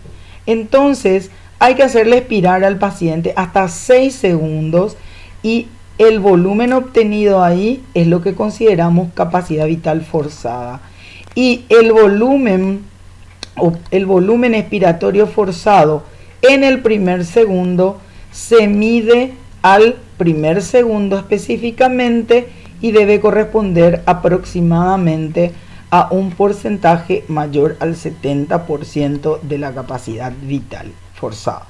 Entonces, hay que hacerle expirar al paciente hasta 6 segundos y el volumen obtenido ahí es lo que consideramos capacidad vital forzada. Y el volumen expiratorio forzado en el primer segundo se mide al primer segundo específicamente y debe corresponder aproximadamente a un porcentaje mayor al 70% de la capacidad vital forzada.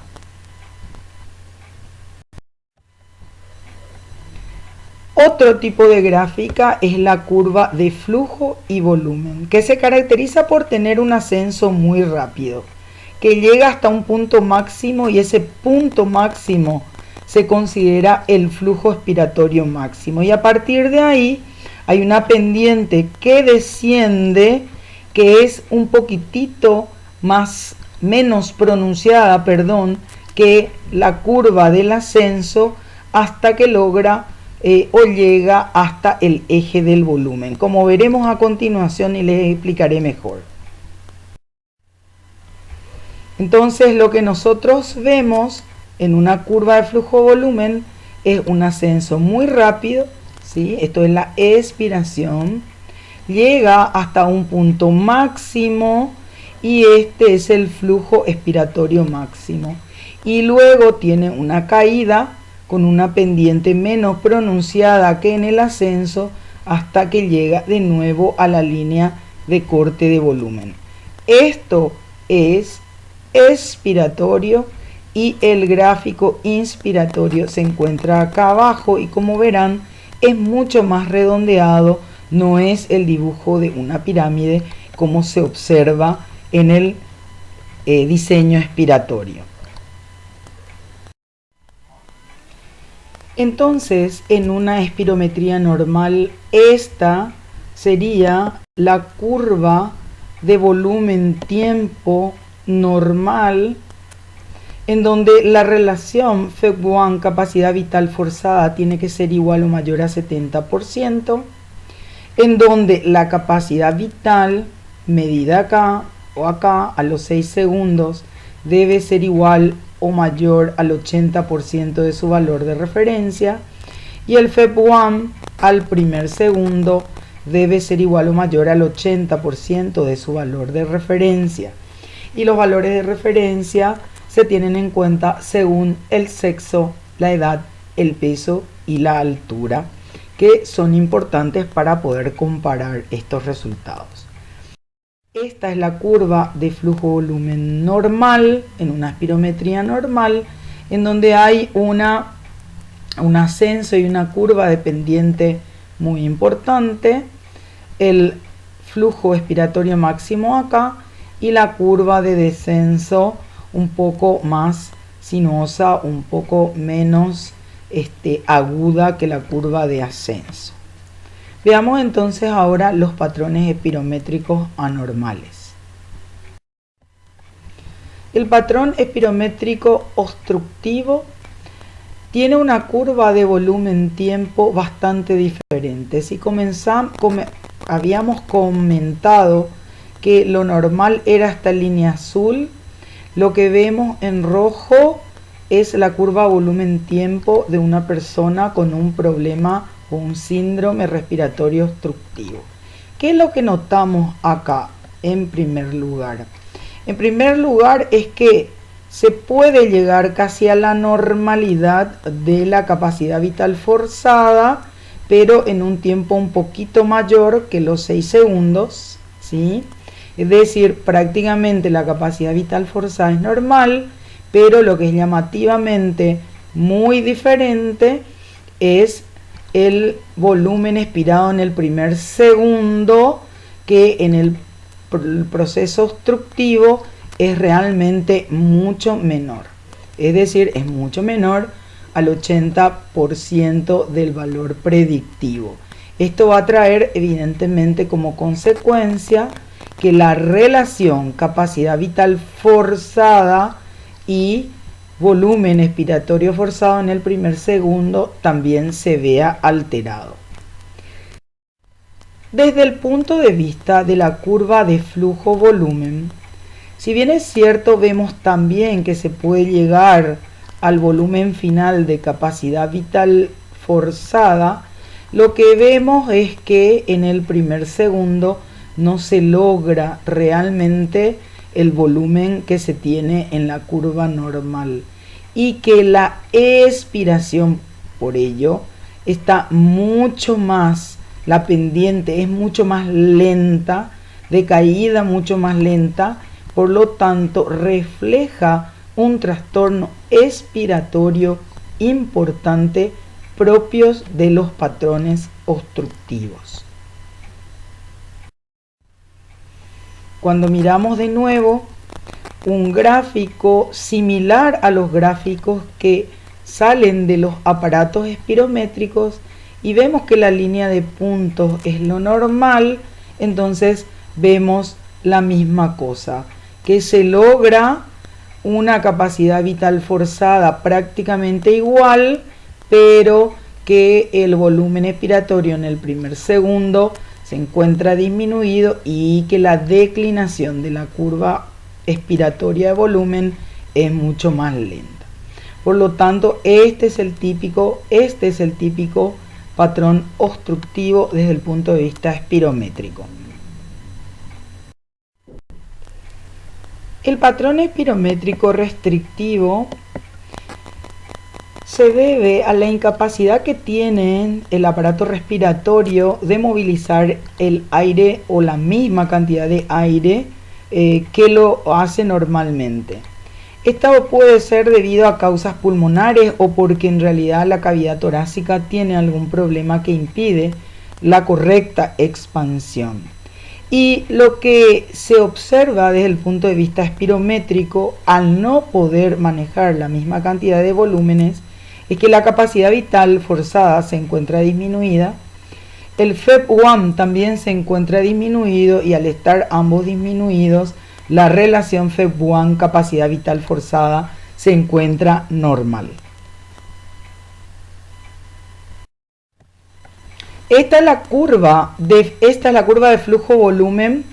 Otro tipo de gráfica es la curva de flujo y volumen, que se caracteriza por tener un ascenso muy rápido, que llega hasta un punto máximo y ese punto máximo se considera el flujo expiratorio máximo. Y a partir de ahí hay una pendiente que desciende, que es un poquitito menos pronunciada, que la curva del ascenso hasta que logra o llega hasta el eje del volumen, como veremos a continuación y les explicaré mejor. Entonces lo que nosotros vemos en una curva de flujo-volumen es un ascenso muy rápido, ¿sí? Esto es la expiración, llega hasta un punto máximo y este es el flujo expiratorio máximo, y luego tiene una caída con una pendiente menos pronunciada que en el ascenso hasta que llega de nuevo a la línea de corte de volumen. Esto es expiratorio y el gráfico inspiratorio se encuentra acá abajo y como verán es mucho más redondeado, no es el dibujo de una pirámide como se observa en el diseño expiratorio. Entonces, en una espirometría normal, esta sería la curva de volumen-tiempo normal, en donde la relación FEV1 capacidad vital forzada tiene que ser igual o mayor a 70%, en donde la capacidad vital medida acá o acá a los 6 segundos debe ser igual o mayor al 80% de su valor de referencia, y el FEV1 al primer segundo debe ser igual o mayor al 80% de su valor de referencia. Y los valores de referencia se tienen en cuenta según el sexo, la edad, el peso y la altura, que son importantes para poder comparar estos resultados. Esta es la curva de flujo-volumen normal, en una espirometría normal, en donde hay un ascenso y una curva de pendiente muy importante, el flujo expiratorio máximo acá y la curva de descenso un poco más sinuosa, un poco menos aguda que la curva de ascenso. Veamos entonces ahora los patrones espirométricos anormales. El patrón espirométrico obstructivo tiene una curva de volumen-tiempo bastante diferente. Si habíamos comentado que lo normal era esta línea azul, lo que vemos en rojo es la curva volumen-tiempo de una persona con un problema o un síndrome respiratorio obstructivo. ¿Qué es lo que notamos acá en primer lugar? En primer lugar es que se puede llegar casi a la normalidad de la capacidad vital forzada, pero en un tiempo un poquito mayor que los 6 segundos, ¿sí? Es decir, prácticamente la capacidad vital forzada es normal, pero lo que es llamativamente muy diferente es el volumen expirado en el primer segundo, que en el proceso obstructivo es realmente mucho menor. Es decir, es mucho menor al 80% del valor predictivo. Esto va a traer evidentemente como consecuencia que la relación capacidad vital forzada y volumen expiratorio forzado en el primer segundo también se vea alterado. Desde el punto de vista de la curva de flujo-volumen, si bien es cierto, vemos también que se puede llegar al volumen final de capacidad vital forzada, lo que vemos es que en el primer segundo no se logra realmente el volumen que se tiene en la curva normal. y que la expiración, por ello, está mucho más, la pendiente es mucho más lenta, de caída mucho más lenta, por lo tanto refleja un trastorno expiratorio importante propios de los patrones obstructivos. Cuando miramos de nuevo un gráfico similar a los gráficos que salen de los aparatos espirométricos y vemos que la línea de puntos es lo normal, entonces vemos la misma cosa, que se logra una capacidad vital forzada prácticamente igual, pero que el volumen expiratorio en el primer segundo se encuentra disminuido y que la declinación de la curva expiratoria de volumen es mucho más lenta. Por lo tanto, este es el típico patrón obstructivo desde el punto de vista espirométrico. El patrón espirométrico restrictivo se debe a la incapacidad que tiene el aparato respiratorio de movilizar el aire o la misma cantidad de aire que lo hace normalmente. Esto puede ser debido a causas pulmonares o porque en realidad la cavidad torácica tiene algún problema que impide la correcta expansión. Y lo que se observa desde el punto de vista espirométrico, al no poder manejar la misma cantidad de volúmenes, es que la capacidad vital forzada se encuentra disminuida, el FEV1 también se encuentra disminuido y al estar ambos disminuidos, la relación FEV1 capacidad vital forzada se encuentra normal. Esta es la curva de flujo volumen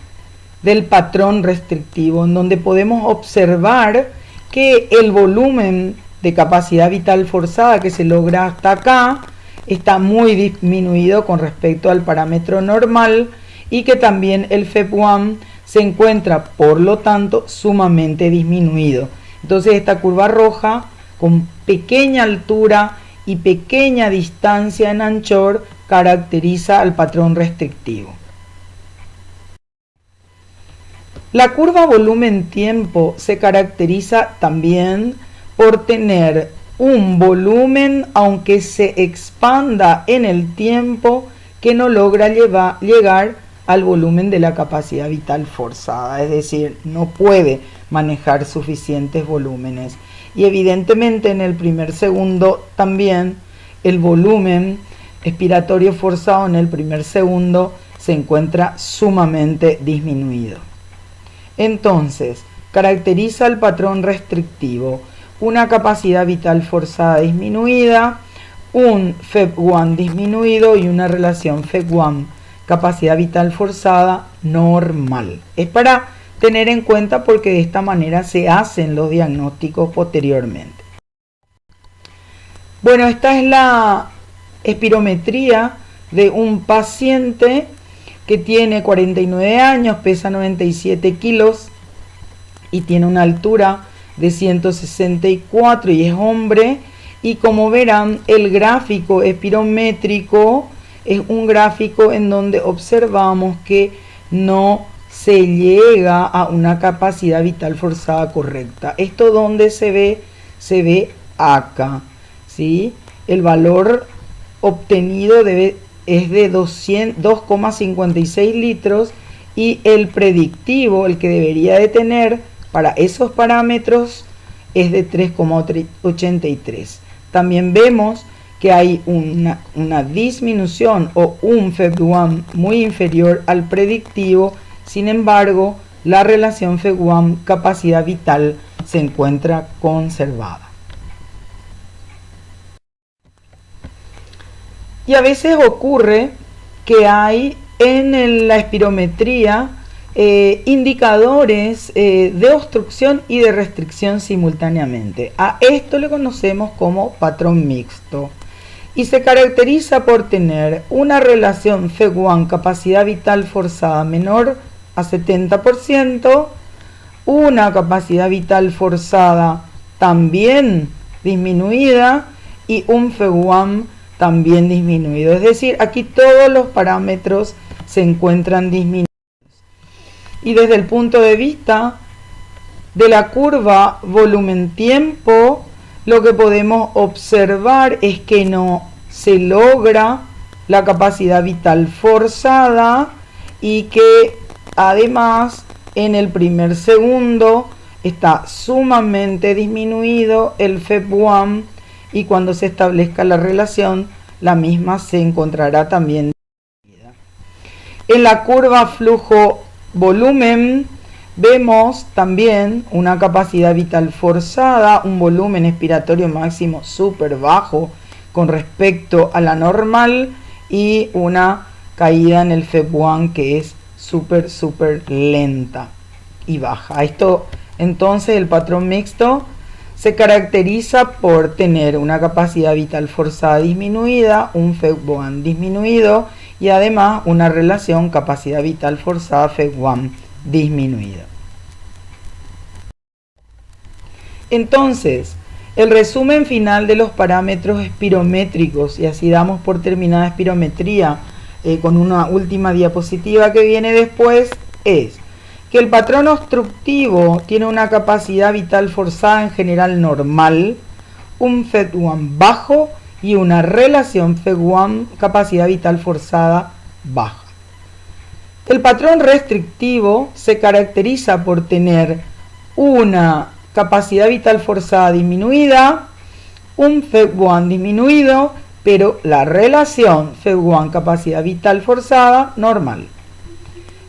del patrón restrictivo, en donde podemos observar que el volumen de capacidad vital forzada que se logra hasta acá está muy disminuido con respecto al parámetro normal y que también el FEV1 se encuentra, por lo tanto, sumamente disminuido. Entonces esta curva roja con pequeña altura y pequeña distancia en anchor caracteriza al patrón restrictivo. La curva volumen-tiempo se caracteriza también por tener un volumen, aunque se expanda en el tiempo, que no logra llegar al volumen de la capacidad vital forzada, es decir, no puede manejar suficientes volúmenes. Y evidentemente en el primer segundo también el volumen expiratorio forzado en el primer segundo se encuentra sumamente disminuido. Entonces, caracteriza el patrón restrictivo una capacidad vital forzada disminuida, un FEV1 disminuido y una relación FEV1 capacidad vital forzada normal. Es para tener en cuenta porque de esta manera se hacen los diagnósticos posteriormente. Bueno, esta es la espirometría de un paciente que tiene 49 años, pesa 97 kilos y tiene una altura de 164 y es hombre. Y como verán, el gráfico espirométrico es un gráfico en donde observamos que no se llega a una capacidad vital forzada correcta. Esto donde se ve acá, ¿sí? El valor obtenido es de 2,56 litros y el predictivo, el que debería de tener para esos parámetros, es de 3,83. También vemos que hay una disminución o un FEV1 muy inferior al predictivo. Sin embargo, la relación FEV1 capacidad vital se encuentra conservada. Y a veces ocurre que hay en la espirometría indicadores de obstrucción y de restricción simultáneamente. A esto le conocemos como patrón mixto y se caracteriza por tener una relación FEV1 capacidad vital forzada menor a 70%, una capacidad vital forzada también disminuida y un FEV1 también disminuido. Es decir, aquí todos los parámetros se encuentran disminuidos. Y desde el punto de vista de la curva volumen-tiempo, lo que podemos observar es que no se logra la capacidad vital forzada y que además en el primer segundo está sumamente disminuido el FEV1 y cuando se establezca la relación, la misma se encontrará también disminuida. En la curva flujo-volumen vemos también una capacidad vital forzada, un volumen expiratorio máximo súper bajo con respecto a la normal y una caída en el FEV1 que es súper lenta y baja. Esto entonces el patrón mixto se caracteriza por tener una capacidad vital forzada disminuida, un FEV1 disminuido y además una relación capacidad vital forzada FEV1 disminuida. Entonces, el resumen final de los parámetros espirométricos, y así damos por terminada espirometría con una última diapositiva que viene después, es que el patrón obstructivo tiene una capacidad vital forzada en general normal, un FEV1 bajo y una relación FEV1 capacidad vital forzada baja. El patrón restrictivo se caracteriza por tener una capacidad vital forzada disminuida, un FEV1 disminuido, pero la relación FEV1 capacidad vital forzada normal.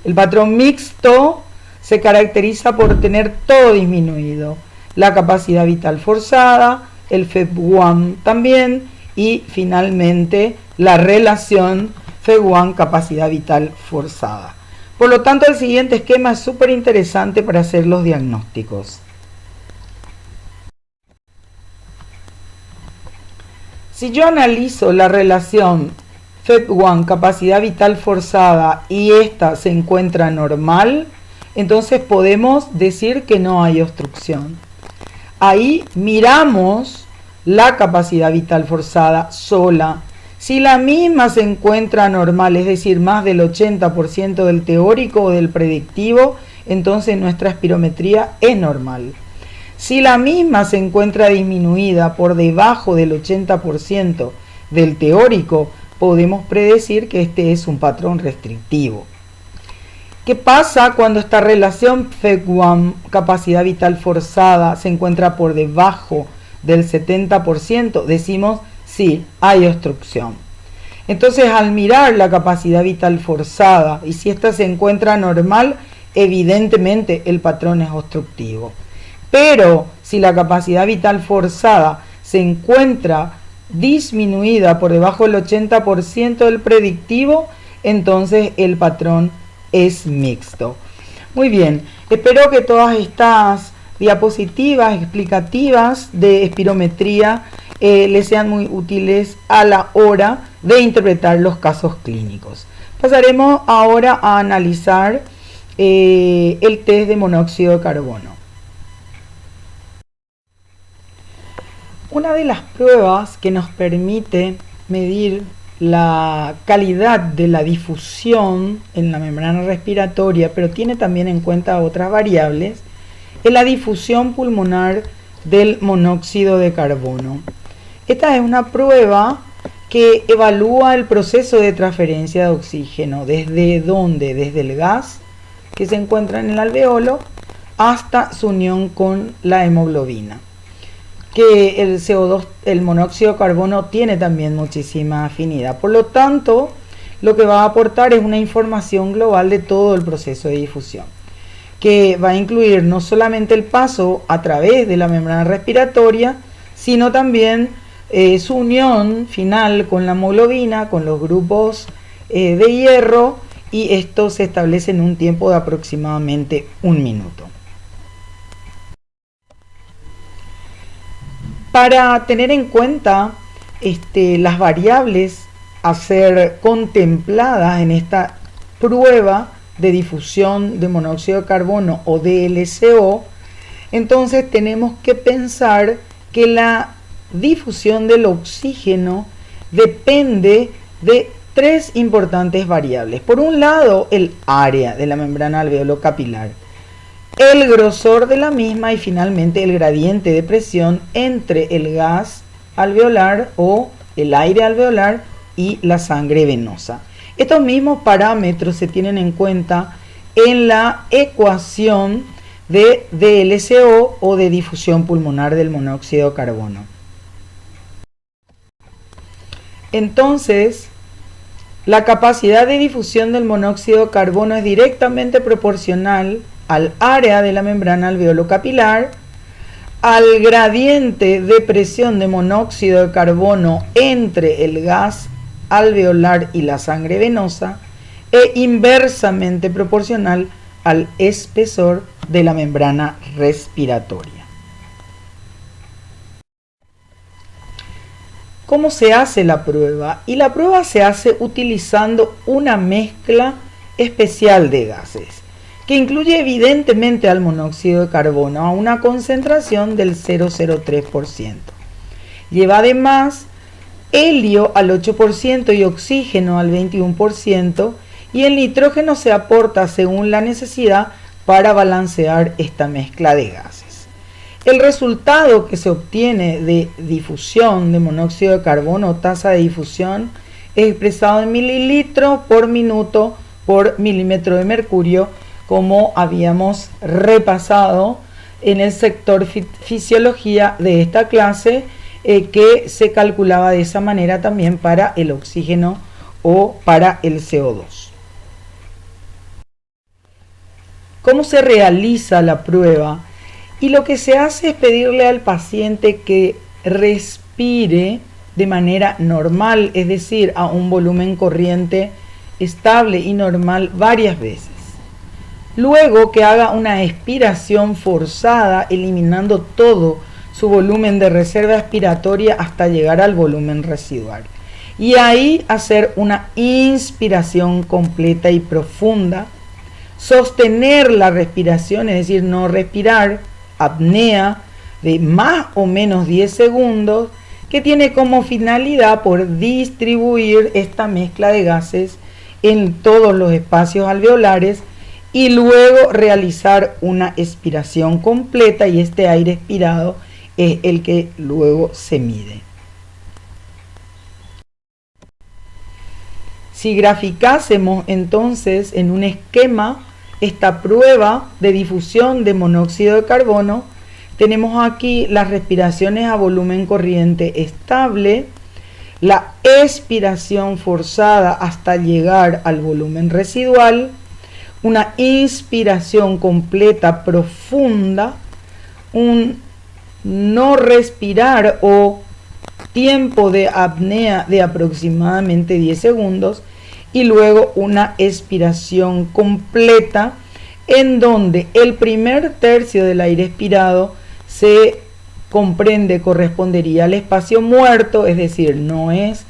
El patrón mixto se caracteriza por tener todo disminuido, la capacidad vital forzada, el FEV1 también y finalmente la relación FEV1 capacidad vital forzada. Por lo tanto, el siguiente esquema es súper interesante para hacer los diagnósticos. Si yo analizo la relación FEV1 capacidad vital forzada y esta se encuentra normal, entonces podemos decir que no hay obstrucción. Ahí miramos la capacidad vital forzada sola. Si la misma se encuentra normal, es decir, más del 80% del teórico o del predictivo, entonces nuestra espirometría es normal. Si la misma se encuentra disminuida por debajo del 80% del teórico, podemos predecir que este es un patrón restrictivo. ¿Qué pasa cuando esta relación FEV1 capacidad vital forzada se encuentra por debajo del 70%? Decimos sí, hay obstrucción. Entonces, al mirar la capacidad vital forzada y si esta se encuentra normal, evidentemente el patrón es obstructivo. Pero si la capacidad vital forzada se encuentra disminuida por debajo del 80% del predictivo, entonces el patrón es mixto. Muy bien, espero que todas estas diapositivas explicativas de espirometría les sean muy útiles a la hora de interpretar los casos clínicos. Pasaremos ahora a analizar el test de monóxido de carbono. Una de las pruebas que nos permite medir la calidad de la difusión en la membrana respiratoria, pero tiene también en cuenta otras variables, es la difusión pulmonar del monóxido de carbono. Esta es una prueba que evalúa el proceso de transferencia de oxígeno, desde dónde, desde el gas que se encuentra en el alveolo hasta su unión con la hemoglobina. Que el CO2, el monóxido de carbono, tiene también muchísima afinidad. Por lo tanto, lo que va a aportar es una información global de todo el proceso de difusión, que va a incluir no solamente el paso a través de la membrana respiratoria, sino también su unión final con la hemoglobina, con los grupos de hierro, y esto se establece en un tiempo de aproximadamente 1 minuto. Para tener en cuenta las variables a ser contempladas en esta prueba de difusión de monóxido de carbono o DLCO, entonces tenemos que pensar que la difusión del oxígeno depende de tres importantes variables. Por un lado, el área de la membrana alveolo-capilar, el grosor de la misma y finalmente el gradiente de presión entre el gas alveolar o el aire alveolar y la sangre venosa. Estos mismos parámetros se tienen en cuenta en la ecuación de DLCO o de difusión pulmonar del monóxido de carbono. Entonces, la capacidad de difusión del monóxido de carbono es directamente proporcional al área de la membrana alveolo-capilar, al gradiente de presión de monóxido de carbono entre el gas alveolar y la sangre venosa, e inversamente proporcional al espesor de la membrana respiratoria. ¿Cómo se hace la prueba? Y la prueba se hace utilizando una mezcla especial de gases, que incluye evidentemente al monóxido de carbono a una concentración del 0,03%. Lleva además helio al 8% y oxígeno al 21%, y el nitrógeno se aporta según la necesidad para balancear esta mezcla de gases. El resultado que se obtiene de difusión de monóxido de carbono, tasa de difusión, es expresado en mililitros por minuto por milímetro de mercurio, como habíamos repasado en el sector fisiología de esta clase, que se calculaba de esa manera también para el oxígeno o para el CO2. ¿Cómo se realiza la prueba? Y lo que se hace es pedirle al paciente que respire de manera normal, es decir, a un volumen corriente estable y normal varias veces. Luego que haga una expiración forzada, eliminando todo su volumen de reserva expiratoria hasta llegar al volumen residual. Y ahí hacer una inspiración completa y profunda, sostener la respiración, es decir, no respirar, apnea de más o menos 10 segundos, que tiene como finalidad por distribuir esta mezcla de gases en todos los espacios alveolares y luego realizar una expiración completa, y este aire expirado es el que luego se mide. Si graficásemos entonces en un esquema esta prueba de difusión de monóxido de carbono, tenemos aquí las respiraciones a volumen corriente estable, la expiración forzada hasta llegar al volumen residual, una inspiración completa profunda, un no respirar o tiempo de apnea de aproximadamente 10 segundos, y luego una expiración completa en donde el primer tercio del aire expirado se correspondería al espacio muerto, es decir, no es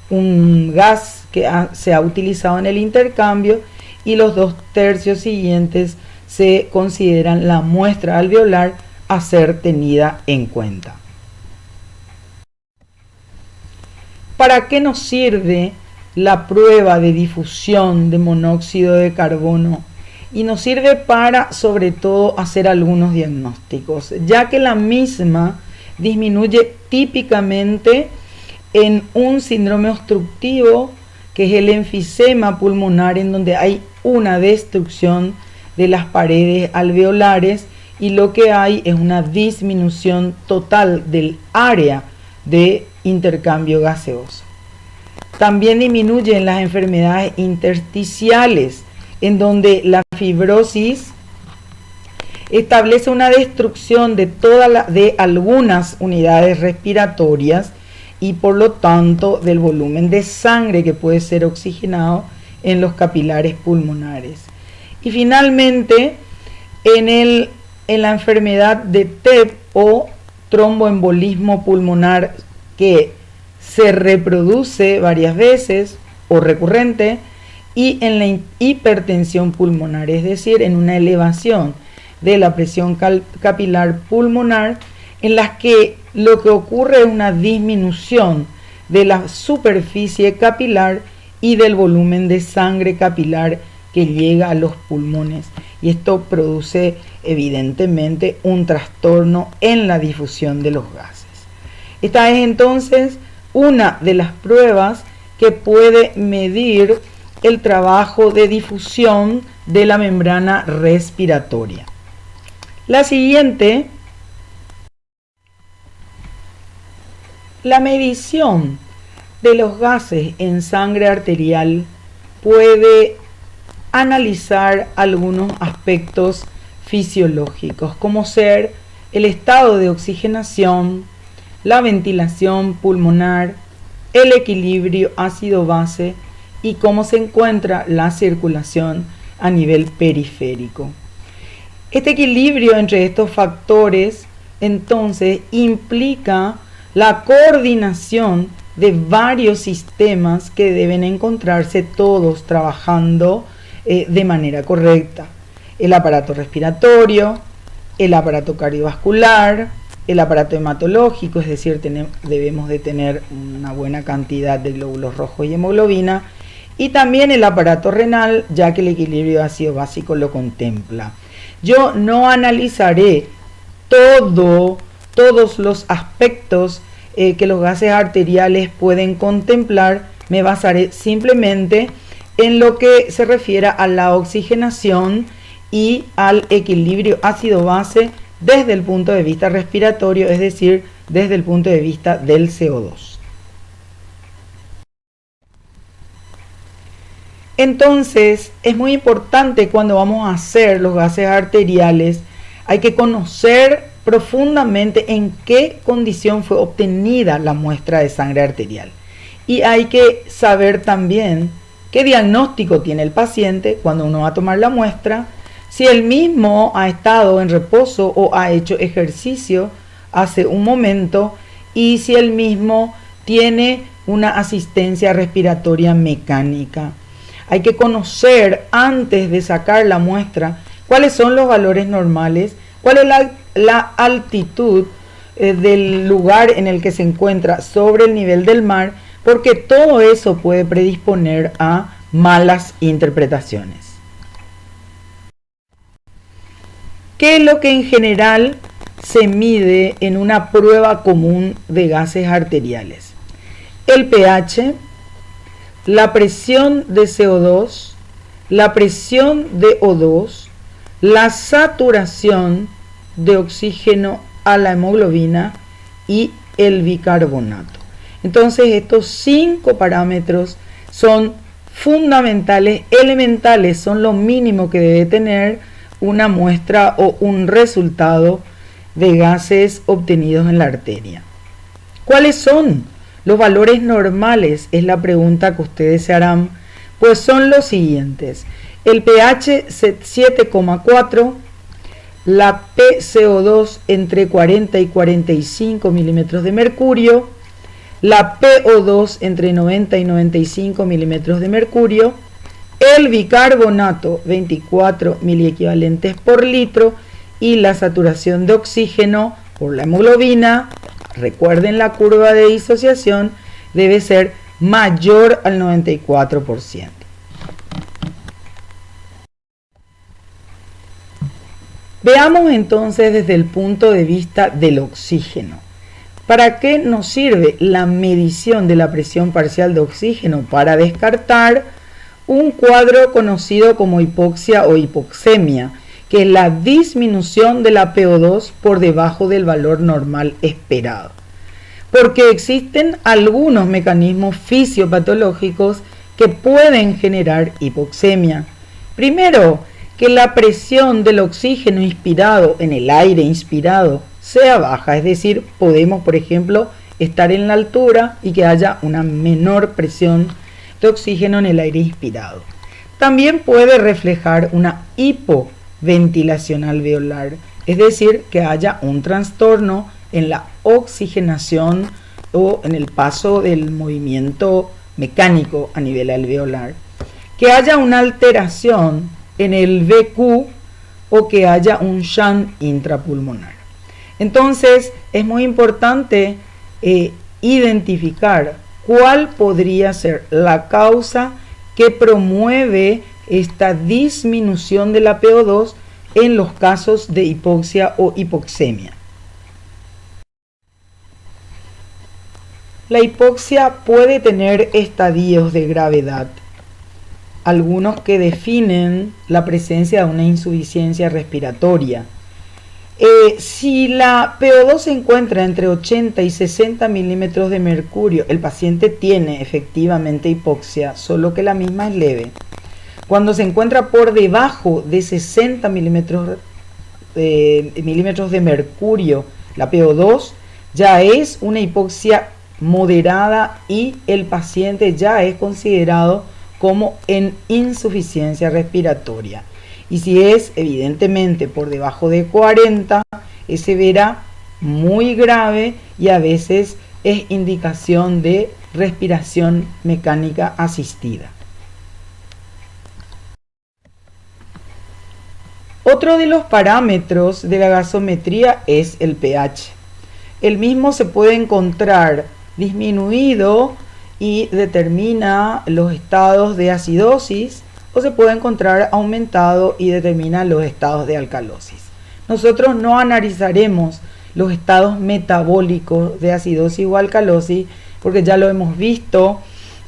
un gas que se ha utilizado en el intercambio, y los 2 tercios siguientes se consideran la muestra alveolar a ser tenida en cuenta. ¿Para qué nos sirve la prueba de difusión de monóxido de carbono? Y nos sirve para, sobre todo, hacer algunos diagnósticos, ya que la misma disminuye típicamente en un síndrome obstructivo, que es el enfisema pulmonar, en donde hay una destrucción de las paredes alveolares y lo que hay es una disminución total del área de intercambio gaseoso. También disminuye en las enfermedades intersticiales, en donde la fibrosis establece una destrucción de algunas unidades respiratorias y por lo tanto del volumen de sangre que puede ser oxigenado en los capilares pulmonares. Y finalmente, en la enfermedad de TEP o tromboembolismo pulmonar, que se reproduce varias veces o recurrente, y en la hipertensión pulmonar, es decir, en una elevación de la presión capilar pulmonar, en las que lo que ocurre es una disminución de la superficie capilar y del volumen de sangre capilar que llega a los pulmones, y esto produce evidentemente un trastorno en la difusión de los gases. Esta es entonces una de las pruebas que puede medir el trabajo de difusión de la membrana respiratoria. La siguiente, la medición de los gases en sangre arterial puede analizar algunos aspectos fisiológicos, como ser el estado de oxigenación, la ventilación pulmonar, el equilibrio ácido-base y cómo se encuentra la circulación a nivel periférico. Este equilibrio entre estos factores entonces implica la coordinación de varios sistemas que deben encontrarse todos trabajando de manera correcta. El aparato respiratorio, el aparato cardiovascular, el aparato hematológico, es decir, debemos de tener una buena cantidad de glóbulos rojos y hemoglobina, y también el aparato renal, ya que el equilibrio ácido básico lo contempla. Yo no analizaré todos los aspectos que los gases arteriales pueden contemplar, me basaré simplemente en lo que se refiere a la oxigenación y al equilibrio ácido-base desde el punto de vista respiratorio, es decir, desde el punto de vista del CO2. Entonces, es muy importante cuando vamos a hacer los gases arteriales, hay que conocer profundamente en qué condición fue obtenida la muestra de sangre arterial. Y hay que saber también qué diagnóstico tiene el paciente cuando uno va a tomar la muestra, si el mismo ha estado en reposo o ha hecho ejercicio hace un momento y si el mismo tiene una asistencia respiratoria mecánica. Hay que conocer antes de sacar la muestra cuáles son los valores normales, cuál es la altitud del lugar en el que se encuentra sobre el nivel del mar, porque todo eso puede predisponer a malas interpretaciones. ¿Qué es lo que en general se mide en una prueba común de gases arteriales? El pH, la presión de CO2, la presión de O2, la saturación de oxígeno a la hemoglobina y el bicarbonato. Entonces estos 5 parámetros son fundamentales, elementales, son lo mínimo que debe tener una muestra o un resultado de gases obtenidos en la arteria. ¿Cuáles son los valores normales? Es la pregunta que ustedes se harán. Pues son los siguientes: el pH 7,4, la PCO2 entre 40 y 45 milímetros de mercurio, la PO2 entre 90 y 95 milímetros de mercurio, el bicarbonato 24 miliequivalentes por litro y la saturación de oxígeno por la hemoglobina, recuerden la curva de disociación, debe ser mayor al 94%. Veamos entonces desde el punto de vista del oxígeno. ¿Para qué nos sirve la medición de la presión parcial de oxígeno? Para descartar un cuadro conocido como hipoxia o hipoxemia, que es la disminución de la PO2 por debajo del valor normal esperado. Porque existen algunos mecanismos fisiopatológicos que pueden generar hipoxemia. Primero, que la presión del oxígeno inspirado en el aire inspirado sea baja, es decir, podemos, por ejemplo, estar en la altura y que haya una menor presión de oxígeno en el aire inspirado. También puede reflejar una hipoventilación alveolar, es decir, que haya un trastorno en la oxigenación o en el paso del movimiento mecánico a nivel alveolar, que haya una alteración en el VQ o que haya un shunt intrapulmonar. Entonces es muy importante identificar cuál podría ser la causa que promueve esta disminución de la PO2 en los casos de hipoxia o hipoxemia. La hipoxia puede tener estadios de gravedad, algunos que definen la presencia de una insuficiencia respiratoria. Si la PO2 se encuentra entre 80 y 60 milímetros de mercurio, el paciente tiene efectivamente hipoxia, solo que la misma es leve. Cuando se encuentra por debajo de 60 milímetros de mercurio, la PO2 ya es una hipoxia moderada y el paciente ya es considerado como en insuficiencia respiratoria. Y si es evidentemente por debajo de 40, se verá muy grave y a veces es indicación de respiración mecánica asistida. Otro de los parámetros de la gasometría es el pH. El mismo se puede encontrar disminuido y determina los estados de acidosis, o se puede encontrar aumentado y determina los estados de alcalosis. Nosotros no analizaremos los estados metabólicos de acidosis o alcalosis porque ya lo hemos visto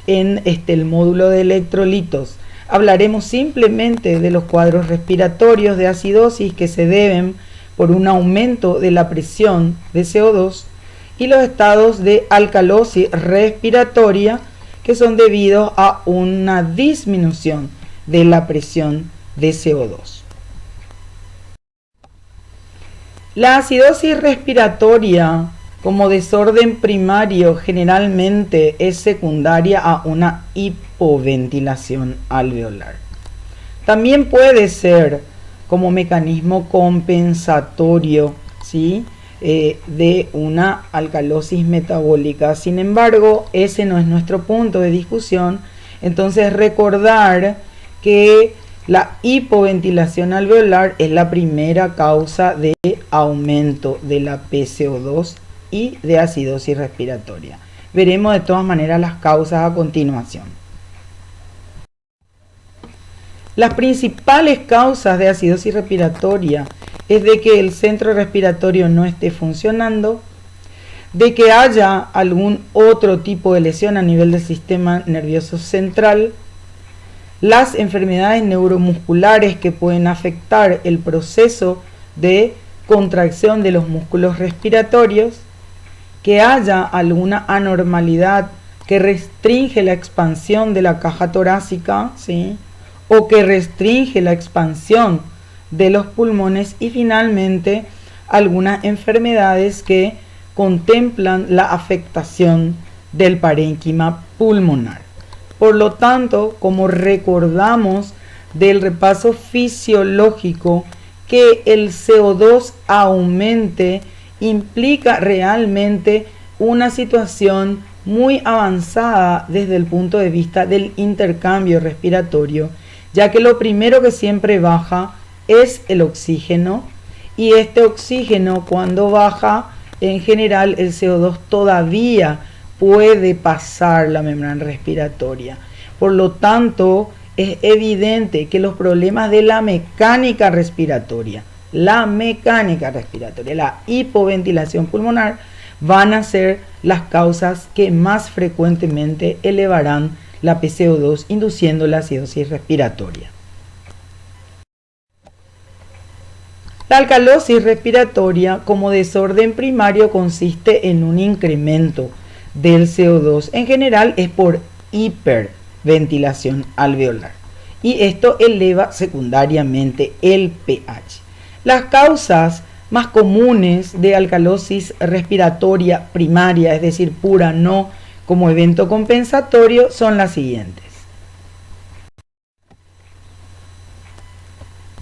en el módulo de electrolitos. Hablaremos simplemente de los cuadros respiratorios de acidosis que se deben por un aumento de la presión de CO2 y los estados de alcalosis respiratoria que son debidos a una disminución de la presión de CO2. La acidosis respiratoria como desorden primario generalmente es secundaria a una hipoventilación alveolar. También puede ser como mecanismo compensatorio, ¿sí?, de una alcalosis metabólica. Sin embargo, ese no es nuestro punto de discusión. Entonces, recordar que la hipoventilación alveolar es la primera causa de aumento de la PCO2 y de acidosis respiratoria. Veremos de todas maneras las causas a continuación. Las principales causas de acidosis respiratoria es de que el centro respiratorio no esté funcionando, de que haya algún otro tipo de lesión a nivel del sistema nervioso central, las enfermedades neuromusculares que pueden afectar el proceso de contracción de los músculos respiratorios, que haya alguna anormalidad que restringe la expansión de la caja torácica, ¿sí?, o que restringe la expansión de los pulmones, y finalmente algunas enfermedades que contemplan la afectación del parénquima pulmonar. Por lo tanto, como recordamos del repaso fisiológico, que el CO2 aumente implica realmente una situación muy avanzada desde el punto de vista del intercambio respiratorio, ya que lo primero que siempre baja es el oxígeno, y este oxígeno, cuando baja, en general el CO2 todavía puede pasar la membrana respiratoria. Por lo tanto, es evidente que los problemas de la mecánica respiratoria, la hipoventilación pulmonar, van a ser las causas que más frecuentemente elevarán la PCO2, induciendo la acidosis respiratoria. La alcalosis respiratoria como desorden primario consiste en un incremento del CO2. En general es por hiperventilación alveolar, y esto eleva secundariamente el pH. Las causas más comunes de alcalosis respiratoria primaria, es decir, pura, no como evento compensatorio, son las siguientes.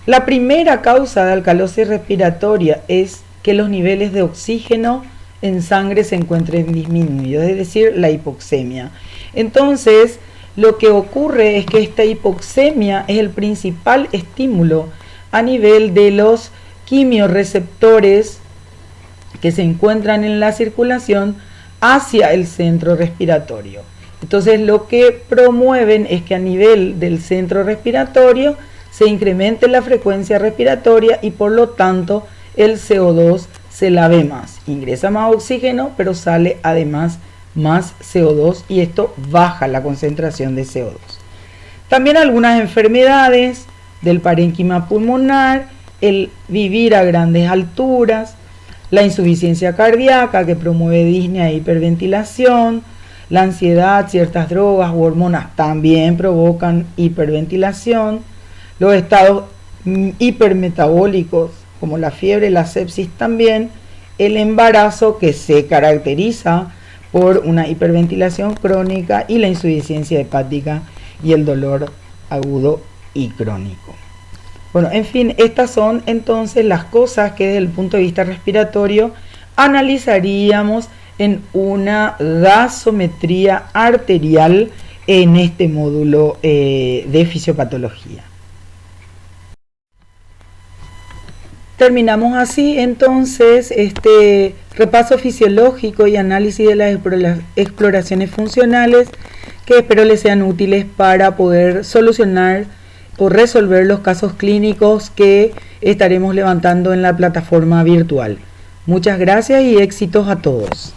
La primera causa de alcalosis respiratoria es que los niveles de oxígeno en sangre se encuentren disminuidos, es decir, la hipoxemia. Entonces, lo que ocurre es que esta hipoxemia es el principal estímulo a nivel de los quimiorreceptores que se encuentran en la circulación hacia el centro respiratorio. Entonces lo que promueven es que a nivel del centro respiratorio se incremente la frecuencia respiratoria y por lo tanto el CO2 se lave más. Ingresa más oxígeno, pero sale además más CO2 y esto baja la concentración de CO2. También algunas enfermedades del parénquima pulmonar, el vivir a grandes alturas, la insuficiencia cardíaca que promueve disnea e hiperventilación, la ansiedad, ciertas drogas u hormonas también provocan hiperventilación, los estados hipermetabólicos como la fiebre, la sepsis también, el embarazo que se caracteriza por una hiperventilación crónica y la insuficiencia hepática y el dolor agudo y crónico. Bueno, en fin, estas son entonces las cosas que desde el punto de vista respiratorio analizaríamos en una gasometría arterial en este módulo de fisiopatología. Terminamos así entonces este repaso fisiológico y análisis de las exploraciones funcionales que espero les sean útiles para poder solucionar o resolver los casos clínicos que estaremos levantando en la plataforma virtual. Muchas gracias y éxitos a todos.